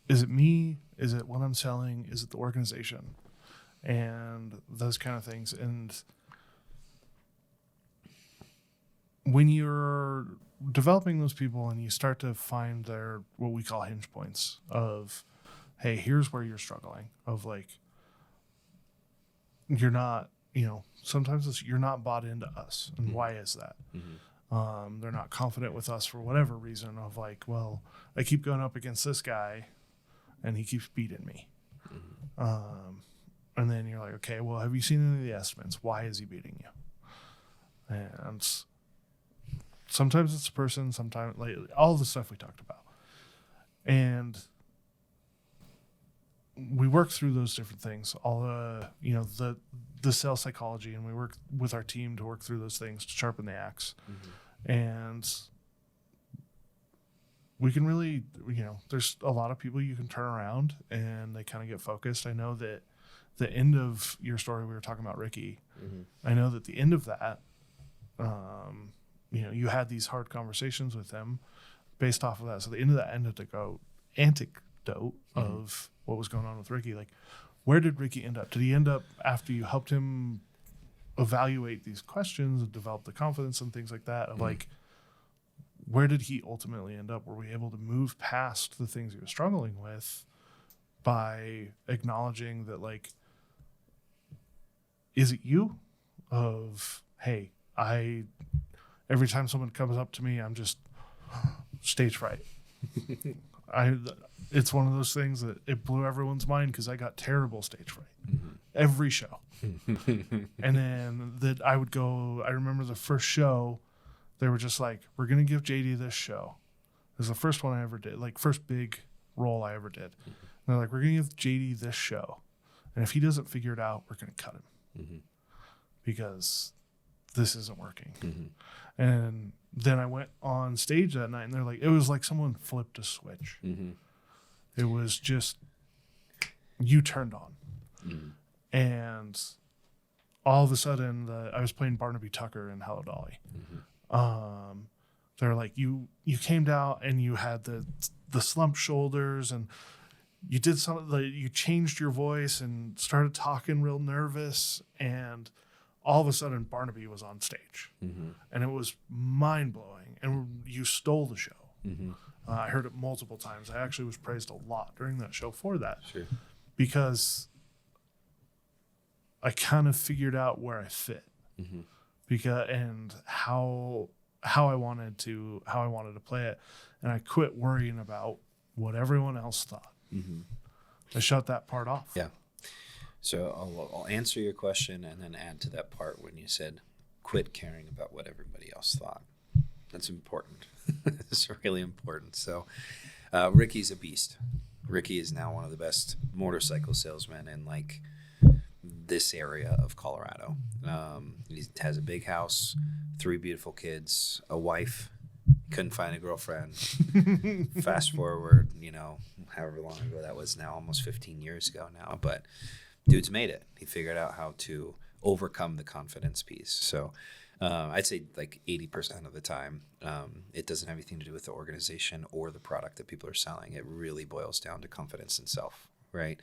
is it me? Is it what I'm selling? Is it the organization? And those kind of things. And when you're developing those people and you start to find their, what we call hinge points of, hey, here's where you're struggling, of like, you're not, sometimes it's, you're not bought into us. And why is that? They're not confident with us for whatever reason, of like, well, I keep going up against this guy and he keeps beating me. And then you're like, okay, well, have you seen any of the estimates? Why is he beating you? And sometimes it's a person, sometimes like all the stuff we talked about. And we work through those different things, all the sales psychology, and we work with our team to work through those things to sharpen the axe. And we can really, there's a lot of people you can turn around and they kind of get focused. I know that the end of your story, we were talking about Ricky. I know that the end of that, you had these hard conversations with him based off of that. So the end of that anecdote of what was going on with Ricky, like, where did Ricky end up? Did he end up after you helped him evaluate these questions and develop the confidence and things like that, of like, where did he ultimately end up? Were we able to move past the things he was struggling with by acknowledging that, like, is it you? Of, hey, every time someone comes up to me, I'm just stage fright. It's one of those things that it blew everyone's mind because I got terrible stage fright every show. And then that I remember the first show, they were just like, we're going to give JD this show. It was the first one I ever did, like first big role I ever did. And they're like, we're going to give JD this show. And if he doesn't figure it out, we're going to cut him because this isn't working. And then I went on stage that night and they're like, it was like someone flipped a switch. It was just, you turned on. And all of a sudden, I was playing Barnaby Tucker in Hello Dolly. They're like, you came down and you had the slumped shoulders and you did you changed your voice and started talking real nervous, and all of a sudden Barnaby was on stage and it was mind blowing, and you stole the show. I heard it multiple times. I actually was praised a lot during that show for that. Sure. Because I kind of figured out where I fit, and how I wanted to play it, and I quit worrying about what everyone else thought. I shut that part off. Yeah. So I'll answer your question and then add to that part when you said quit caring about what everybody else thought. That's important. It's really important. So Ricky's a beast. Ricky is now one of the best motorcycle salesmen in like this area of Colorado. He has a big house, 3 beautiful kids, a wife, couldn't find a girlfriend. Fast forward, however long ago that was now, almost 15 years ago now, but dude's made it. He figured out how to overcome the confidence piece. So I'd say like 80% of the time, it doesn't have anything to do with the organization or the product that people are selling. It really boils down to confidence in self, right?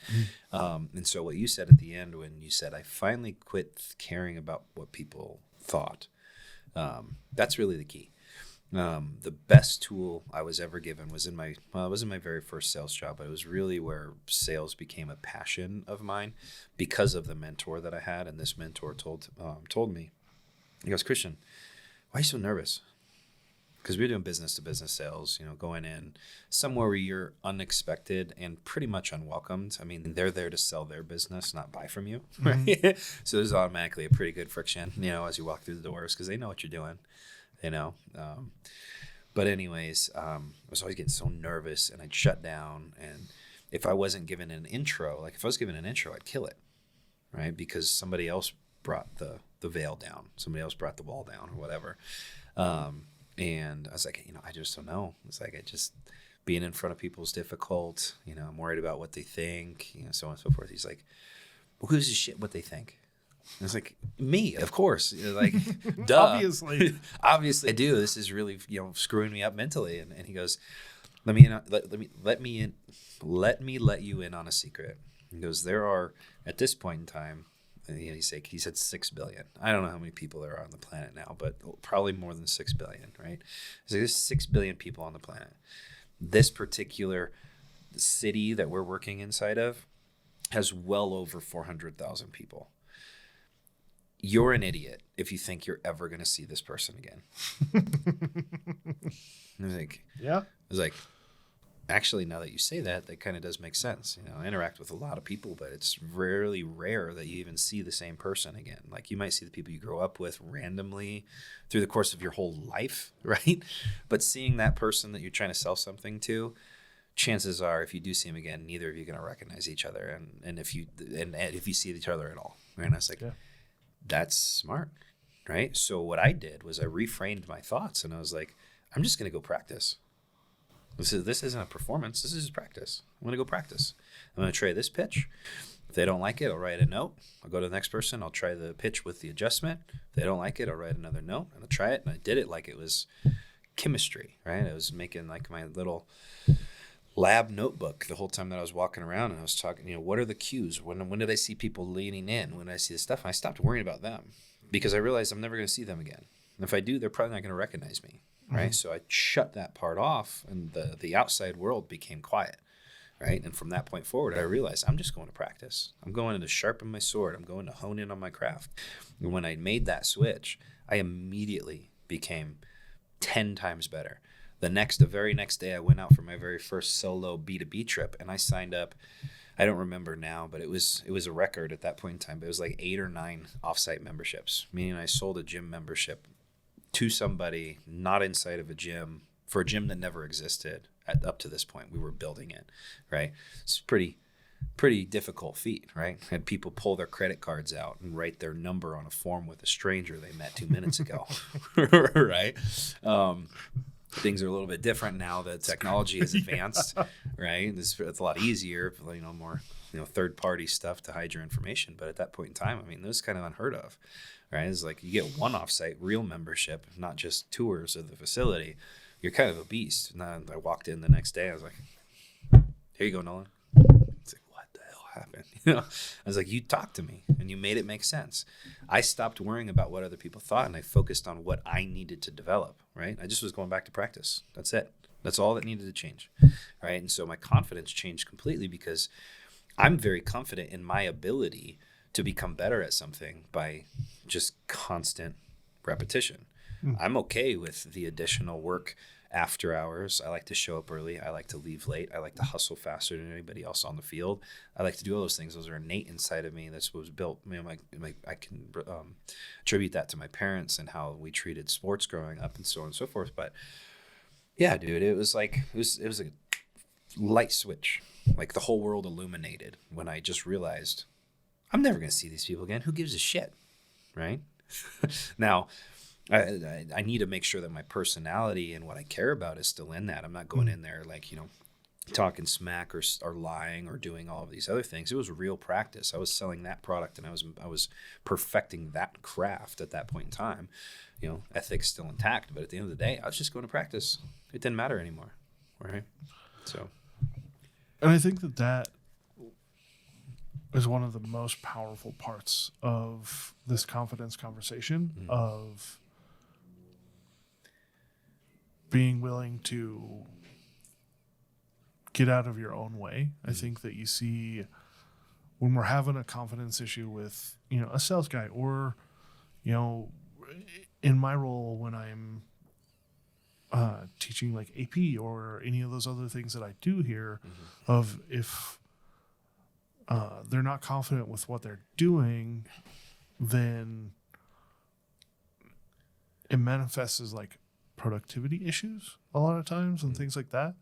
And so what you said at the end when you said, I finally quit caring about what people thought, that's really the key. The best tool I was ever given was it wasn't my very first sales job, but it was really where sales became a passion of mine because of the mentor that I had. And this mentor told me, he goes, Christian, why are you so nervous? Because we're doing business to business sales, going in somewhere where you're unexpected and pretty much unwelcomed. I mean, they're there to sell their business, not buy from you. Right? So there's automatically a pretty good friction, as you walk through the doors because they know what you're doing. But anyways, I was always getting so nervous and I'd shut down. And if I wasn't given an intro, I'd kill it, right? Because somebody else brought the veil down. Somebody else brought the wall down or whatever. And I was like, I just don't know. It's like, being in front of people is difficult. I'm worried about what they think, so on and so forth. He's like, well, who's the shit what they think? And it's like, me, of course. Like, duh. Obviously I do. This is really, screwing me up mentally. And he goes, let me let you in on a secret. He goes, there are, at this point in time, he said 6 billion. I don't know how many people there are on the planet now, but probably more than 6 billion, right? So there's 6 billion people on the planet. This particular city that we're working inside of has well over 400,000 people. You're an idiot if you think you're ever going to see this person again. I was like, Yeah. I was like, actually, now that you say that, that kind of does make sense. You know, I interact with a lot of people, but it's rarely rare that you even see the same person again. Like, you might see the people you grow up with randomly through the course of your whole life, right? But seeing that person that you're trying to sell something to, chances are, if you do see him again, neither of you are going to recognize each other. And if you see each other at all, right? And I was like, that's smart, right? So what I did was I reframed my thoughts, and I was like, I'm just going to go practice. This isn't a performance. This is just practice. I'm going to go practice. I'm going to try this pitch. If they don't like it, I'll write a note. I'll go to the next person. I'll try the pitch with the adjustment. If they don't like it, I'll write another note, and I'll try it. And I did it like it was chemistry, right? I was making like my little lab notebook the whole time that I was walking around, and I was talking, you know, what are the cues? When did I see people leaning in? When did I see this stuff? And I stopped worrying about them because I realized I'm never going to see them again. And if I do, they're probably not going to recognize me, right? Mm-hmm. So I shut that part off, and the outside world became quiet, right? And from that point forward, I realized I'm just going to practice. I'm going to sharpen my sword. I'm going to hone in on my craft. And when I made that switch, I immediately became 10 times better. The very next day, I went out for my very first solo B2B trip, and I signed up. I don't remember now, but it was a record at that point in time. But it was like 8 or 9 offsite memberships, meaning I sold a gym membership to somebody not inside of a gym for a gym that never existed up to this point. We were building it, right? It's pretty difficult feat, right? Had people pull their credit cards out and write their number on a form with a stranger they met 2 minutes ago, right? Things are a little bit different now that technology is advanced, right? It's a lot easier, you know, more, you know, third-party stuff to hide your information. But at that point in time, I mean, that was kind of unheard of, right? It's like you get one off-site real membership, not just tours of the facility. You're kind of a beast. And then I walked in the next day. I was like, "Here you go, Nolan." It's like, what the hell happened? You know, I was like, you talked to me and you made it make sense. I stopped worrying about what other people thought, and I focused on what I needed to develop, right? I just was going back to practice. That's it. That's all that needed to change, right? And so my confidence changed completely because I'm very confident in my ability to become better at something by just constant repetition. I'm okay with the additional work after hours. I like to show up early. I like to leave late. I like to hustle faster than anybody else on the field. I like to do all those things. Those are innate inside of me. That's what was built. You know, I can attribute that to my parents and how we treated sports growing up and so on and so forth. But yeah, dude, it was a light switch. Like the whole world illuminated when I just realized I'm never going to see these people again. Who gives a shit, right? Now, I need to make sure that my personality and what I care about is still in that. I'm not going in there like, you know, talking smack or lying or doing all of these other things. It was real practice. I was selling that product, and I was perfecting that craft at that point in time. You know, ethics still intact, but at the end of the day, I was just going to practice. It didn't matter anymore, right? So, and I think that is one of the most powerful parts of this confidence conversation of being willing to get out of your own way. I think that you see when we're having a confidence issue with, you know, a sales guy, or, you know, in my role when I'm teaching like AP or any of those other things that I do here, of if they're not confident with what they're doing, then it manifests as like productivity issues a lot of times and things like that.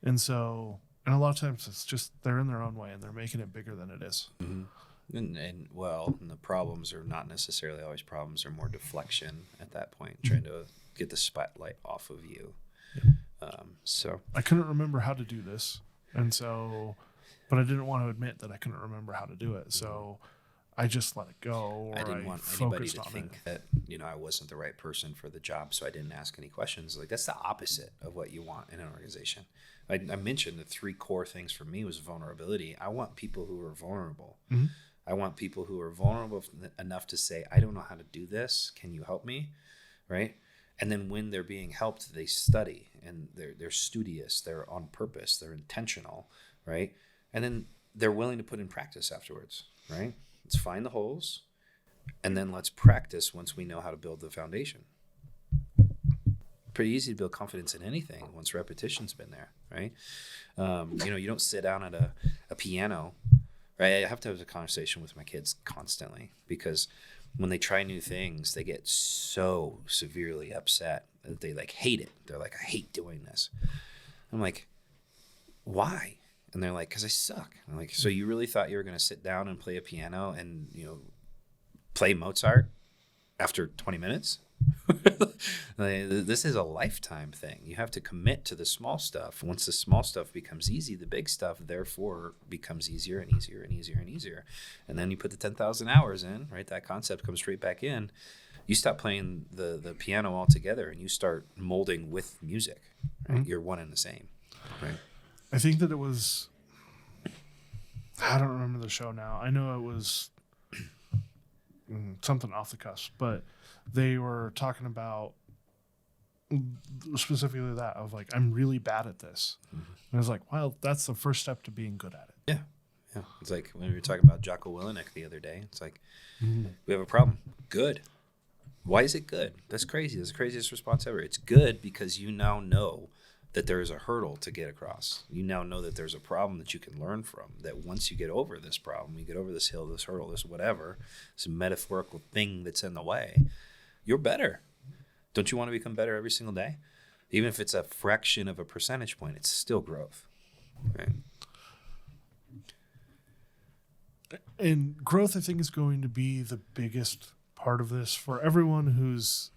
And so, and a lot of times it's just they're in their own way and they're making it bigger than it is. And the problems are not necessarily always problems. They're more deflection at that point, trying to get the spotlight off of you. So I couldn't remember how to do this, and so, but I didn't want to admit that I couldn't remember how to do it. So I just let it go. Or I didn't want anybody to think that, you know, I wasn't the right person for the job, so I didn't ask any questions. Like, that's the opposite of what you want in an organization. I mentioned the 3 core things for me was vulnerability. I want people who are vulnerable. I want people who are vulnerable enough to say, I don't know how to do this. Can you help me? Right? And then when they're being helped, they study and they're studious, they're on purpose, they're intentional, right? And then they're willing to put in practice afterwards, right? Let's find the holes and then let's practice once we know how to build the foundation. Pretty easy to build confidence in anything once repetition's been there, right? You don't sit down at a piano, right? I have to have a conversation with my kids constantly because when they try new things, they get so severely upset that they like hate it. They're like, I hate doing this. I'm like, why? And they're like, because I suck. I'm like, so you really thought you were going to sit down and play a piano and, play Mozart after 20 minutes? This is a lifetime thing. You have to commit to the small stuff. Once the small stuff becomes easy, the big stuff therefore becomes easier and easier and easier and easier. And then you put the 10,000 hours in, right? That concept comes straight back in. You stop playing the piano altogether and you start molding with music. Right? Mm-hmm. You're one and the same. Right? I think that it was, I don't remember the show now. I know it was something off the cusp, but they were talking about specifically that of like, I'm really bad at this. Mm-hmm. And I was like, well, that's the first step to being good at it. Yeah. It's like when we were talking about Jocko Willenick the other day, it's like, we have a problem. Good. Why is it good? That's crazy. That's the craziest response ever. It's good because you now know that there is a hurdle to get across. You now know that there's a problem that you can learn from, that once you get over this problem, you get over this hill, this hurdle, this whatever, this metaphorical thing that's in the way, you're better. Don't you want to become better every single day? Even if it's a fraction of a percentage point, it's still growth. Right? And growth, I think, is going to be the biggest part of this for everyone who's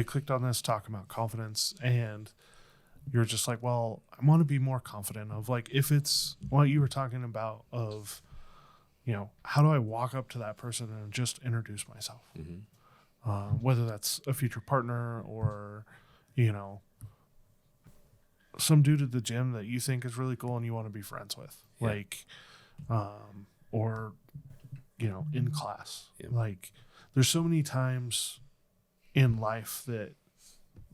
clicked on this talking about confidence, and you're just like, well, I want to be more confident of like, if it's what you were talking about of, how do I walk up to that person and just introduce myself? Mm-hmm. Whether that's a future partner or, some dude at the gym that you think is really cool and you want to be friends with, or, in class. Yeah. Like, there's so many times in life that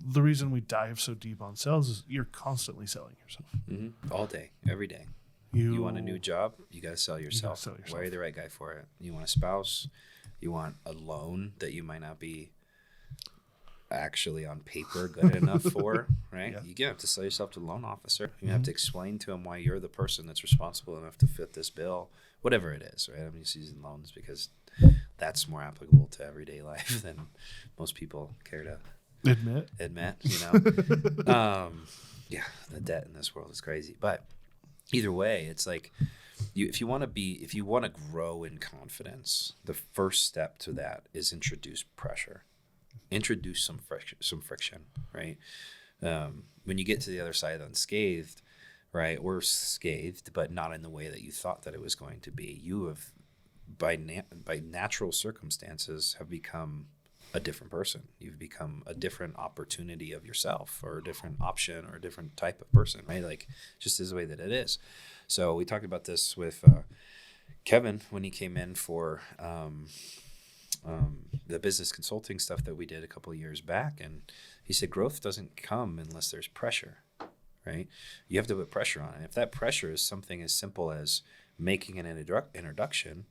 the reason we dive so deep on sales is you're constantly selling yourself. Mm-hmm. All day, every day. You want a new job, you got to sell yourself. Why are you the right guy for it? You want a spouse, you want a loan that you might not be actually on paper good enough for, right? Yeah. You have to sell yourself to the loan officer. You have to explain to him why you're the person that's responsible enough to fit this bill, whatever it is, right? I'm just using loans because that's more applicable to everyday life than most people care to admit, the debt in this world is crazy. But either way, it's like, if you want to grow in confidence, the first step to that is introduce pressure, introduce some friction, right? When you get to the other side unscathed, right? We're scathed, but not in the way that you thought that it was going to be. You have, by natural circumstances, have become a different person. You've become a different opportunity of yourself, or a different option, or a different type of person, right? Like, just is the way that it is. So we talked about this with Kevin when he came in for the business consulting stuff that we did a couple of years back. And he said, growth doesn't come unless there's pressure, right? You have to put pressure on it. If that pressure is something as simple as making an introduction,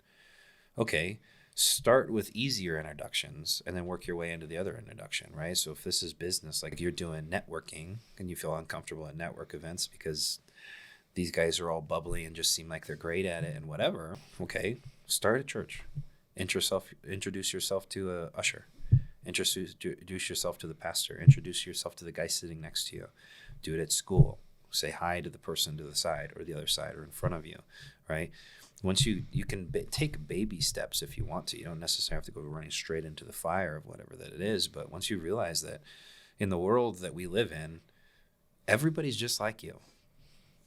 okay, start with easier introductions and then work your way into the other introduction, right? So if this is business, like you're doing networking and you feel uncomfortable at network events because these guys are all bubbly and just seem like they're great at it and whatever, okay, start at church. Introduce yourself to a usher. Introduce yourself to the pastor. Introduce yourself to the guy sitting next to you. Do it at school. Say hi to the person to the side or the other side or in front of you, right? Once you can take baby steps if you want to. You don't necessarily have to go running straight into the fire of whatever that it is. But once you realize that in the world that we live in, everybody's just like you.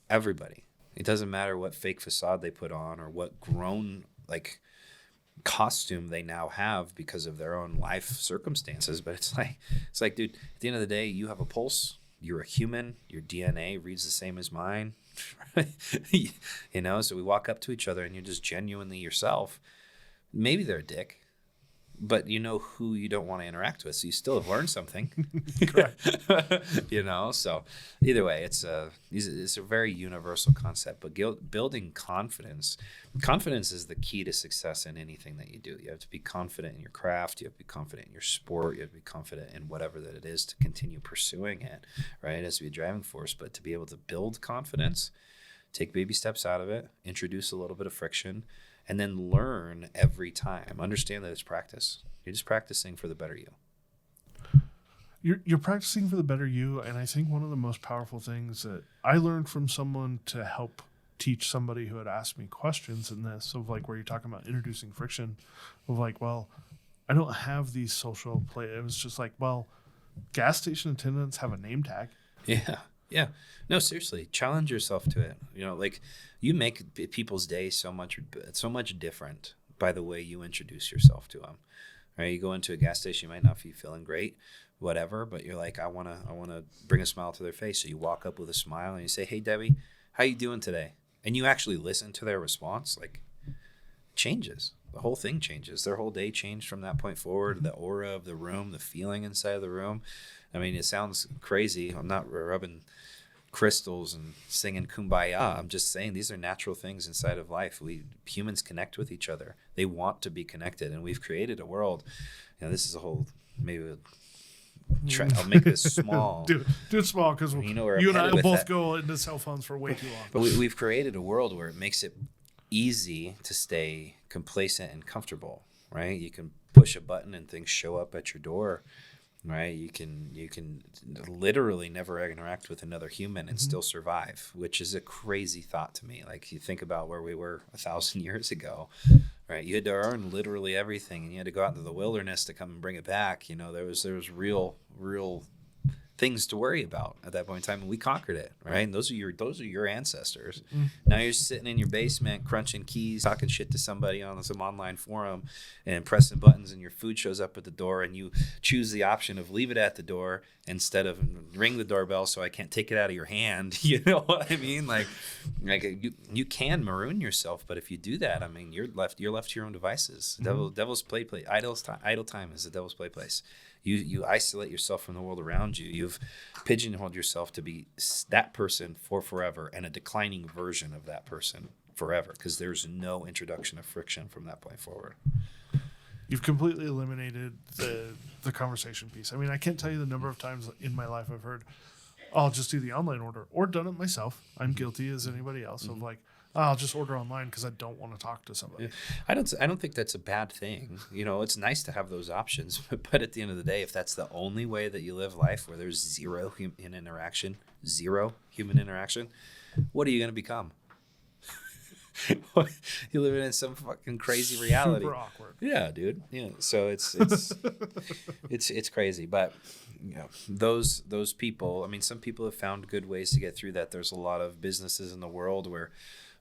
Everybody. It doesn't matter what fake facade they put on or what grown costume they now have because of their own life circumstances. But it's like, dude, at the end of the day, you have a pulse. You're a human. Your DNA reads the same as mine. So we walk up to each other and you're just genuinely yourself. maybe they're a dick, but you know who you don't want to interact with, so you still have learned something. You know, so either way, it's a very universal concept. But building confidence is the key to success in anything that you do. You have to be confident in your craft. You have to be confident in your sport. You have to be confident in whatever that it is to continue pursuing it, right? As to be a driving force, but to be able to build confidence, take baby steps out of it, introduce a little bit of friction, and then learn every time. Understand that it's practice. You're just practicing for the better you. You're practicing for the better you, and I think one of the most powerful things that I learned from someone to help teach somebody who had asked me questions in this, of like where you're talking about introducing friction, of like, well, I don't have these social play. It was just like, well, gas station attendants have a name tag. Yeah. No, seriously, challenge yourself to it. You know, like you make people's day so much different by the way you introduce yourself to them. Right? You go into a gas station, you might not be feeling great, whatever, but you're like, I want to bring a smile to their face. So you walk up with a smile and you say, "Hey, Debbie, how you doing today?" And you actually listen to their response. Like, changes. The whole thing changes. Their whole day changed from that point forward. The aura of the room, the feeling inside of the room. I mean, it sounds crazy. I'm not rubbing crystals and singing Kumbaya. I'm just saying these are natural things inside of life. Humans connect with each other. They want to be connected, and we've created a world. You know, this is a whole I'll make this small. do it small, because you and I will both go into cell phones for way too long. But we've created a world where it makes it easy to stay complacent and comfortable, right? You can push a button and things show up at your door, right? You can literally never interact with another human and still survive, which is a crazy thought to me. Like, you think about where we were 1,000 years ago, right? You had to earn literally everything, and you had to go out into the wilderness to come and bring it back. You know, there was real things to worry about at that point in time, and we conquered it, right? And those are your ancestors. Now you're sitting in your basement crunching keys, talking shit to somebody on some online forum, and pressing buttons, and your food shows up at the door, and you choose the option of leave it at the door instead of ring the doorbell so I can't take it out of your hand. You know what I mean? Like you can maroon yourself, but if you do that, I mean, you're left to your own devices. Devil's play idle time is the devil's play place. You isolate yourself from the world around you. You've pigeonholed yourself to be that person for forever, and a declining version of that person forever, because there's no introduction of friction from that point forward. You've completely eliminated the conversation piece. I mean, I can't tell you the number of times in my life I've heard, I'll just do the online order, or done it myself. I'm guilty as anybody else of like, I'll just order online because I don't want to talk to somebody. I don't think that's a bad thing. You know, it's nice to have those options, but at the end of the day, if that's the only way that you live life, where there's zero human interaction, what are you going to become? You live in some fucking crazy reality. Super awkward. Yeah, dude. Yeah. So it's it's crazy, but you know, those people. I mean, some people have found good ways to get through that. There's a lot of businesses in the world where,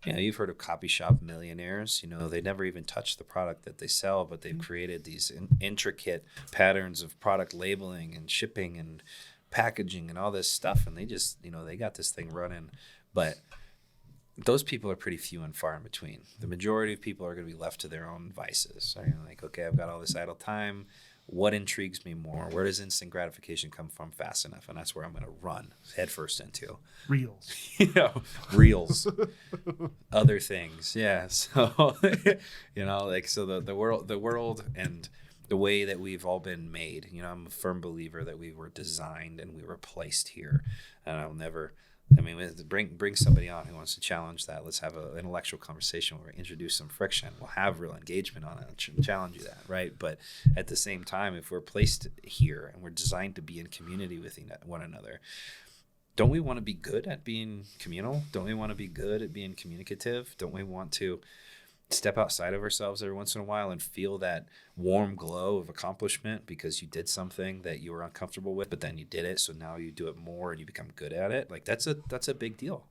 you know, you've heard of copy shop millionaires. You know, they never even touch the product that they sell, but they've created these intricate patterns of product labeling and shipping and packaging and all this stuff, and they just, you know, they got this thing running, but those people are pretty few and far in between. The majority of people are going to be left to their own vices. So, you know, like, okay, I've got all this idle time. What intrigues me more? Where does instant gratification come from fast enough? And that's where I'm going to run headfirst into. Reels. You know, reels. Other things. Yeah. So, you know, like, so the world and the way that we've all been made, you know, I'm a firm believer that we were designed and we were placed here. And I'll never... I mean, bring somebody on who wants to challenge that. Let's have an intellectual conversation where we introduce some friction. We'll have real engagement on it and challenge you that, right? But at the same time, if we're placed here and we're designed to be in community with one another, don't we want to be good at being communal? Don't we want to be good at being communicative? Don't we want to step outside of ourselves every once in a while and feel that warm glow of accomplishment because you did something that you were uncomfortable with, but then you did it, so now you do it more and you become good at it? Like, that's a big deal.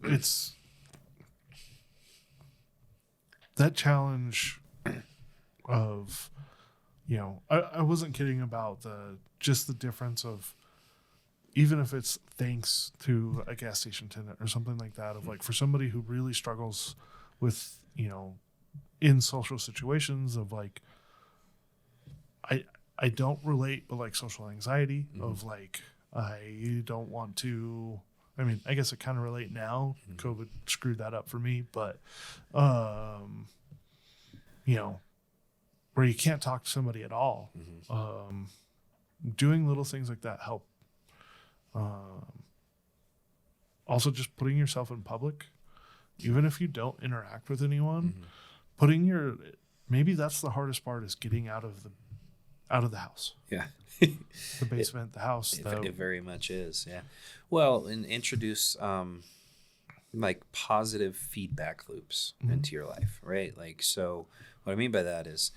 It's that challenge of, you know, I wasn't kidding about just the difference of, even if it's thanks to a gas station attendant or something like that, of like, for somebody who really struggles with, you know, in social situations of like, I don't relate, but like social anxiety of like, I don't want to, I mean, I guess I kind of relate now. COVID screwed that up for me, but, you know, where you can't talk to somebody at all. Doing little things like that help. Also just putting yourself in public, even if you don't interact with anyone, maybe that's the hardest part, is getting out of the house. Yeah. The basement, the house. It very much is. Yeah. Well, and introduce like positive feedback loops into your life, right? Like, so what I mean by that is,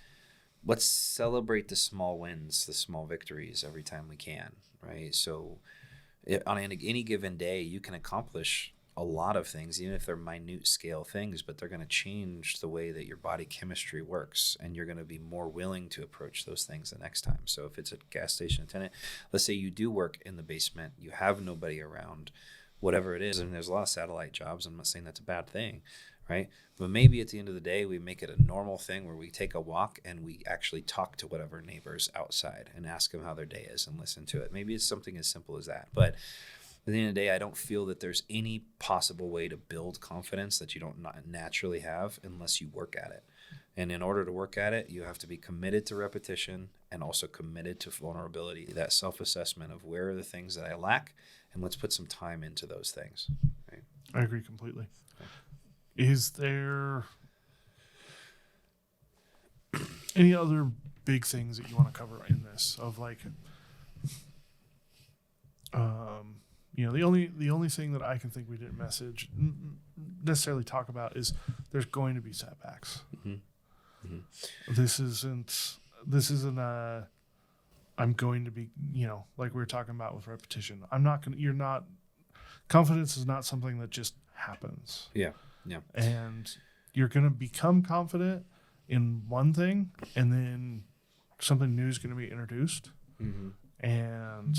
let's celebrate the small wins, the small victories every time we can, right? So on any given day, you can accomplish a lot of things, even if they're minute scale things, but they're going to change the way that your body chemistry works, and you're going to be more willing to approach those things the next time. So if it's a gas station attendant, let's say you do work in the basement, you have nobody around, whatever it is, and there's a lot of satellite jobs. I'm not saying that's a bad thing, right? But maybe at the end of the day, we make it a normal thing where we take a walk and we actually talk to whatever neighbors outside and ask them how their day is and listen to it. Maybe it's something as simple as that. But at the end of the day, I don't feel that there's any possible way to build confidence that you don't naturally have unless you work at it. And in order to work at it, you have to be committed to repetition and also committed to vulnerability, that self-assessment of where are the things that I lack, and let's put some time into those things. Right? I agree completely. Is there any other big things that you want to cover in this, of like, you know, the only thing that I can think we didn't necessarily talk about is there's going to be setbacks. This isn't a, I'm going to be, you know, like we were talking about with repetition. Confidence is not something that just happens. Yeah. And you're going to become confident in one thing, and then something new is going to be introduced, and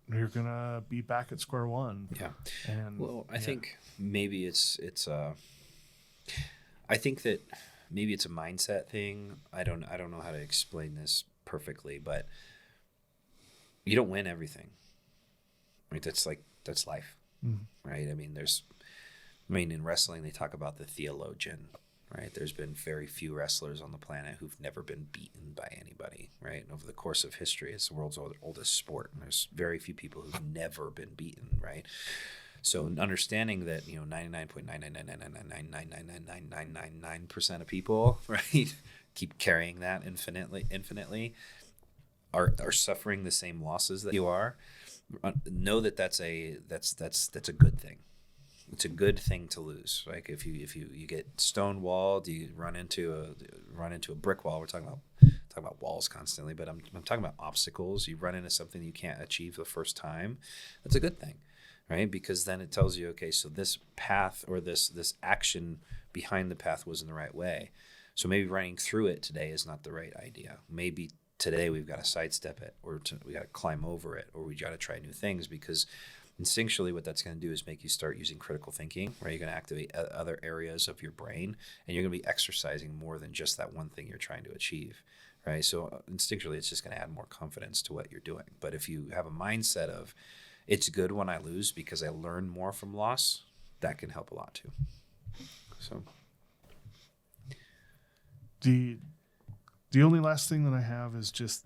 you're going to be back at square one. Yeah. And well, I think maybe it's I think that maybe it's a mindset thing. I don't know how to explain this perfectly, but you don't win everything. Right? That's life. Right? I mean, in wrestling, they talk about the theologian, right? There's been very few wrestlers on the planet who've never been beaten by anybody, right? And over the course of history, it's the world's oldest sport, and there's very few people who've never been beaten, right? So understanding that, you know, 99.99999999999% of people, right, keep carrying that infinitely, are suffering the same losses that you are. Know that that's a good thing. It's a good thing to lose. Like if you get stonewalled, you run into a brick wall. We're talking about walls constantly, but I'm talking about obstacles. You run into something you can't achieve the first time. That's a good thing, right? Because then it tells you, okay, so this path or this action behind the path wasn't the right way. So maybe running through it today is not the right idea. Maybe today we've got to sidestep it, or we got to climb over it, or we got to try new things, because instinctually what that's going to do is make you start using critical thinking, right? You're going to activate other areas of your brain, and you're going to be exercising more than just that one thing you're trying to achieve, right? So instinctually, it's just going to add more confidence to what you're doing. But if you have a mindset of, it's good when I lose because I learn more from loss, that can help a lot too. So the only last thing that I have is just,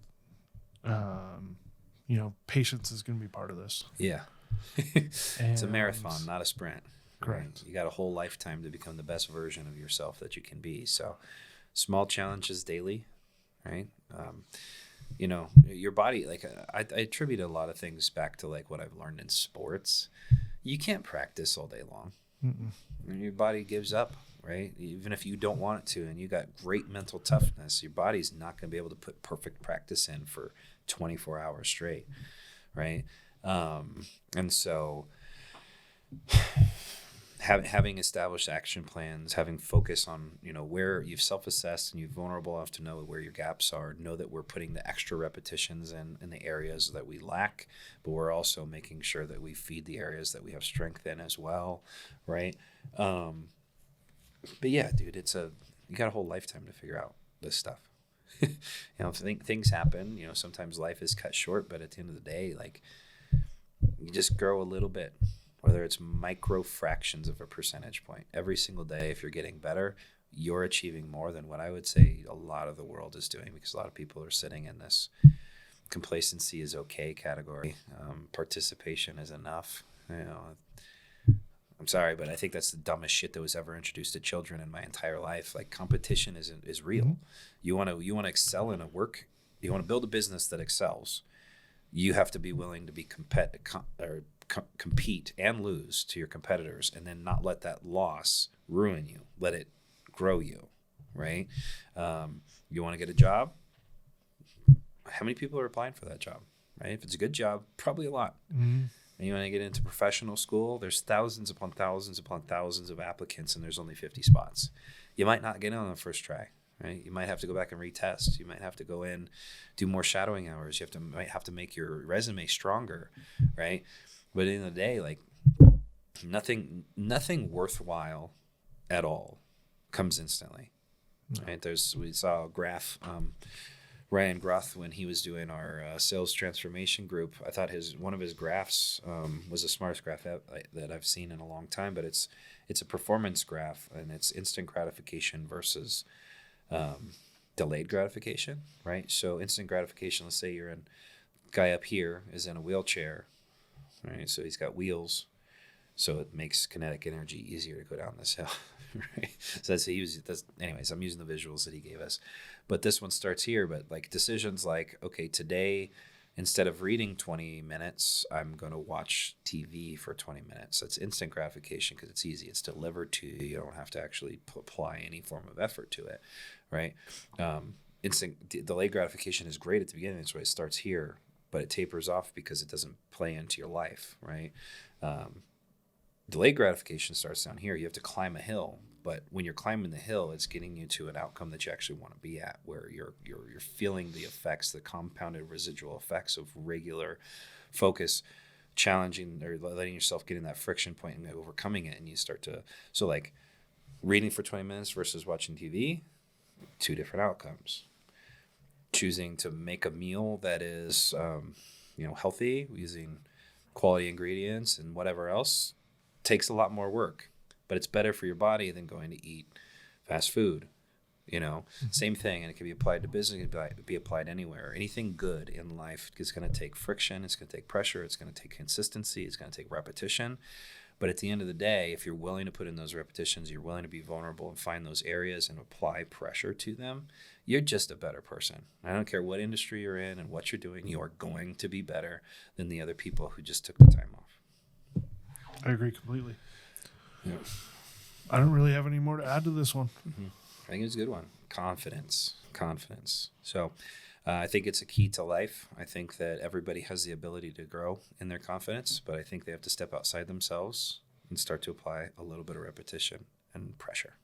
you know, patience is going to be part of this. Yeah. It's a marathon, not a sprint. Correct. Right? You got a whole lifetime to become the best version of yourself that you can be. So small challenges daily, right? You know, your body, like I attribute a lot of things back to like what I've learned in sports. You can't practice all day long. Your body gives up, right? Even if you don't want it to, and you got great mental toughness, your body's not going to be able to put perfect practice in for 24 hours straight, right? And so having established action plans, having focus on, you know, where you've self-assessed and you're vulnerable enough to know where your gaps are, know that we're putting the extra repetitions in the areas that we lack, but we're also making sure that we feed the areas that we have strength in as well, right? But yeah, dude, it's you got a whole lifetime to figure out this stuff. Things happen, sometimes life is cut short, but at the end of the day, like, you just grow a little bit, whether it's micro fractions of a percentage point. Every single day, if you're getting better, you're achieving more than what I would say a lot of the world is doing, because a lot of people are sitting in this complacency is okay category. Participation is enough. I'm sorry, but I think that's the dumbest shit that was ever introduced to children in my entire life. Like, competition is real. Mm-hmm. You want to excel in a work. You want to build a business that excels. You have to be willing to be compete and lose to your competitors, and then not let that loss ruin you. Let it grow you, right? You want to get a job? How many people are applying for that job, right? If it's a good job, probably a lot. Mm-hmm. And you want to get into professional school, there's thousands upon thousands upon thousands of applicants, and there's only 50 spots. You might not get in on the first try, right? You might have to go back and retest. You might have to go in, do more shadowing hours. You might have to make your resume stronger, right? But at the end of the day, like, nothing worthwhile at all comes instantly, right? We saw a graph, Ryan Groth, when he was doing our sales transformation group, I thought one of his graphs was the smartest graph that I've seen in a long time. But it's a performance graph, and it's instant gratification versus delayed gratification, right? So instant gratification, let's say guy up here is in a wheelchair, right? So he's got wheels, so it makes kinetic energy easier to go down this hill. Right. So anyways, I'm using the visuals that he gave us, but this one starts here. But like decisions like, okay, today, instead of reading 20 minutes, I'm going to watch TV for 20 minutes. That's instant gratification because it's easy. It's delivered to you. You don't have to actually apply any form of effort to it, right? Instant delayed gratification is great at the beginning. That's why it starts here, but it tapers off because it doesn't play into your life, right? Delayed gratification starts down here. You have to climb a hill, but when you're climbing the hill, it's getting you to an outcome that you actually want to be at, where you're feeling the effects, the compounded residual effects of regular focus, challenging or letting yourself get in that friction point and overcoming it. And you start to, so like reading for 20 minutes versus watching TV, two different outcomes. Choosing to make a meal that is, healthy, using quality ingredients and whatever else, takes a lot more work, but it's better for your body than going to eat fast food. Same thing. And it can be applied to business. It can be applied anywhere. Anything good in life is going to take friction. It's going to take pressure. It's going to take consistency. It's going to take repetition. But at the end of the day, if you're willing to put in those repetitions, you're willing to be vulnerable and find those areas and apply pressure to them, you're just a better person. I don't care what industry you're in and what you're doing, you are going to be better than the other people who just took the time off. I agree completely. Yeah. I don't really have any more to add to this one. Mm-hmm. I think it's a good one. Confidence. So I think it's a key to life. I think that everybody has the ability to grow in their confidence, but I think they have to step outside themselves and start to apply a little bit of repetition and pressure.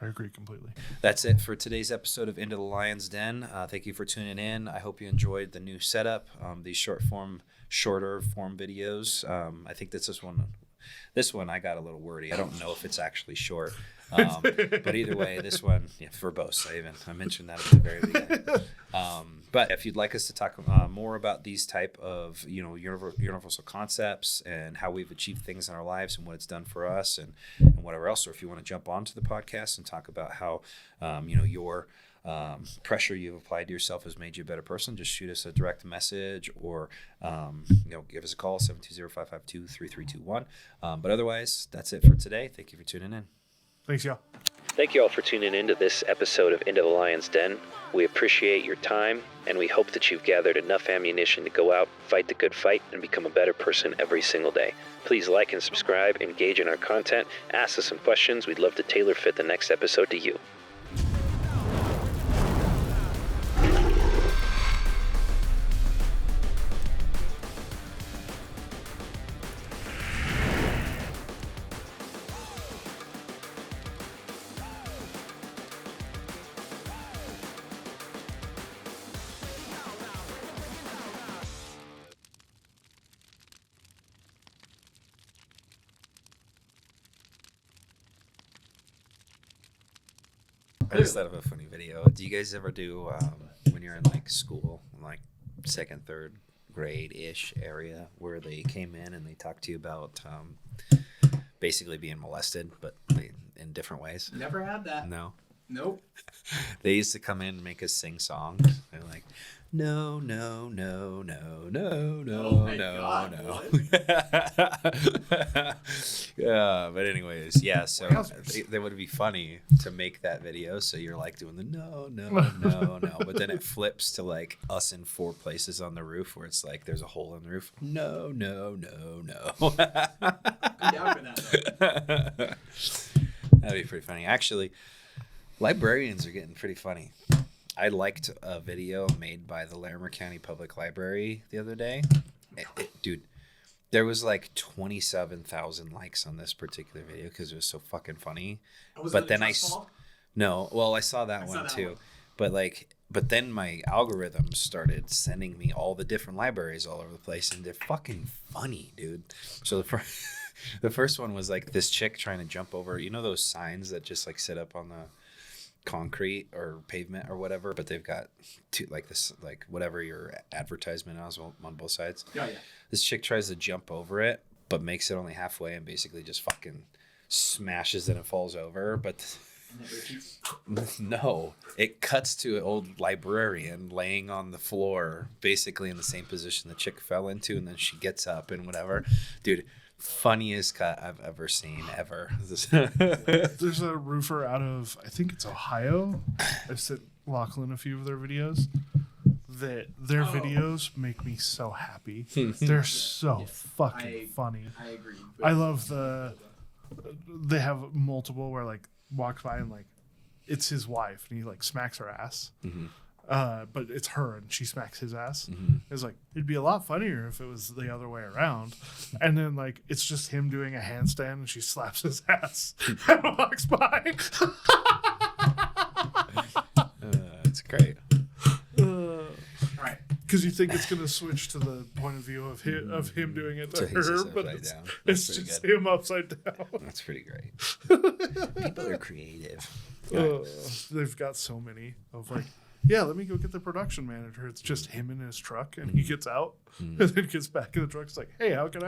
I agree completely. That's it for today's episode of Into the Lion's Den. Thank you for tuning in. I hope you enjoyed the new setup, these shorter form videos. I think this one I got a little wordy. I don't know if it's actually short, but either way, this one, verbose. I mentioned that at the very beginning. But if you'd like us to talk more about these type of universal concepts and how we've achieved things in our lives and what it's done for us and whatever else, or if you want to jump onto the podcast and talk about how your pressure you've applied to yourself has made you a better person, just shoot us a direct message or give us a call, 720-552-3321. But otherwise, that's it for today. Thank you for tuning in. Thanks, y'all. Thank you all for tuning in to this episode of Into the Lion's Den. We appreciate your time, and we hope that you've gathered enough ammunition to go out, fight the good fight, and become a better person every single day. Please like and subscribe, engage in our content, ask us some questions. We'd love to tailor fit the next episode to you. I just thought of a funny video. Do you guys ever do when you're in like school, like second, third grade ish area, where they came in and they talked to you about basically being molested, but in different ways? Never had that. No. Nope. They used to come in and make us sing songs. They're like, no, no, no, no, no, no, Oh my no, God, no. what? Yeah, but anyways, yeah. So Wowzers. they would be funny to make that video. So you're like doing the no, no, no, no, but then it flips to like us in 4 places on the roof where it's like there's a hole in the roof. No, no, no, no. I'm down for that though. That'd be pretty funny, actually. Librarians are getting pretty funny. I liked a video made by the Larimer County Public Library the other day. Dude, there was like 27,000 likes on this particular video because it was so fucking funny. But then I saw that one too. But then my algorithm started sending me all the different libraries all over the place, and they're fucking funny, dude. So the first one was like this chick trying to jump over, you know, those signs that just like sit up on the concrete or pavement or whatever, but they've got two, like this, like whatever your advertisement is on both sides. Yeah. This chick tries to jump over it, but makes it only halfway and basically just fucking smashes it and falls over. But no, it cuts to an old librarian laying on the floor, basically in the same position the chick fell into, and then she gets up and whatever. Dude, funniest cut I've ever seen ever. There's a roofer out of, I think it's Ohio. I've sent Lachlan a few of their videos. That their videos make me so happy. They're so fucking funny. I agree. I love they have multiple where like walks by and like it's his wife and he like smacks her ass. Mm-hmm. But it's her and she smacks his ass. Mm-hmm. It's like, it'd be a lot funnier if it was the other way around. And then like it's just him doing a handstand and she slaps his ass and walks by. It's great. Right. Because you think it's gonna switch to the point of view of him doing it to So he's her, just but upside it's, down. it's That's pretty just good. him upside down. That's pretty great. People are creative. They've got so many of like, yeah, let me go get the production manager. It's just him in his truck, and he gets out, and then gets back in the truck. It's like, hey, how can I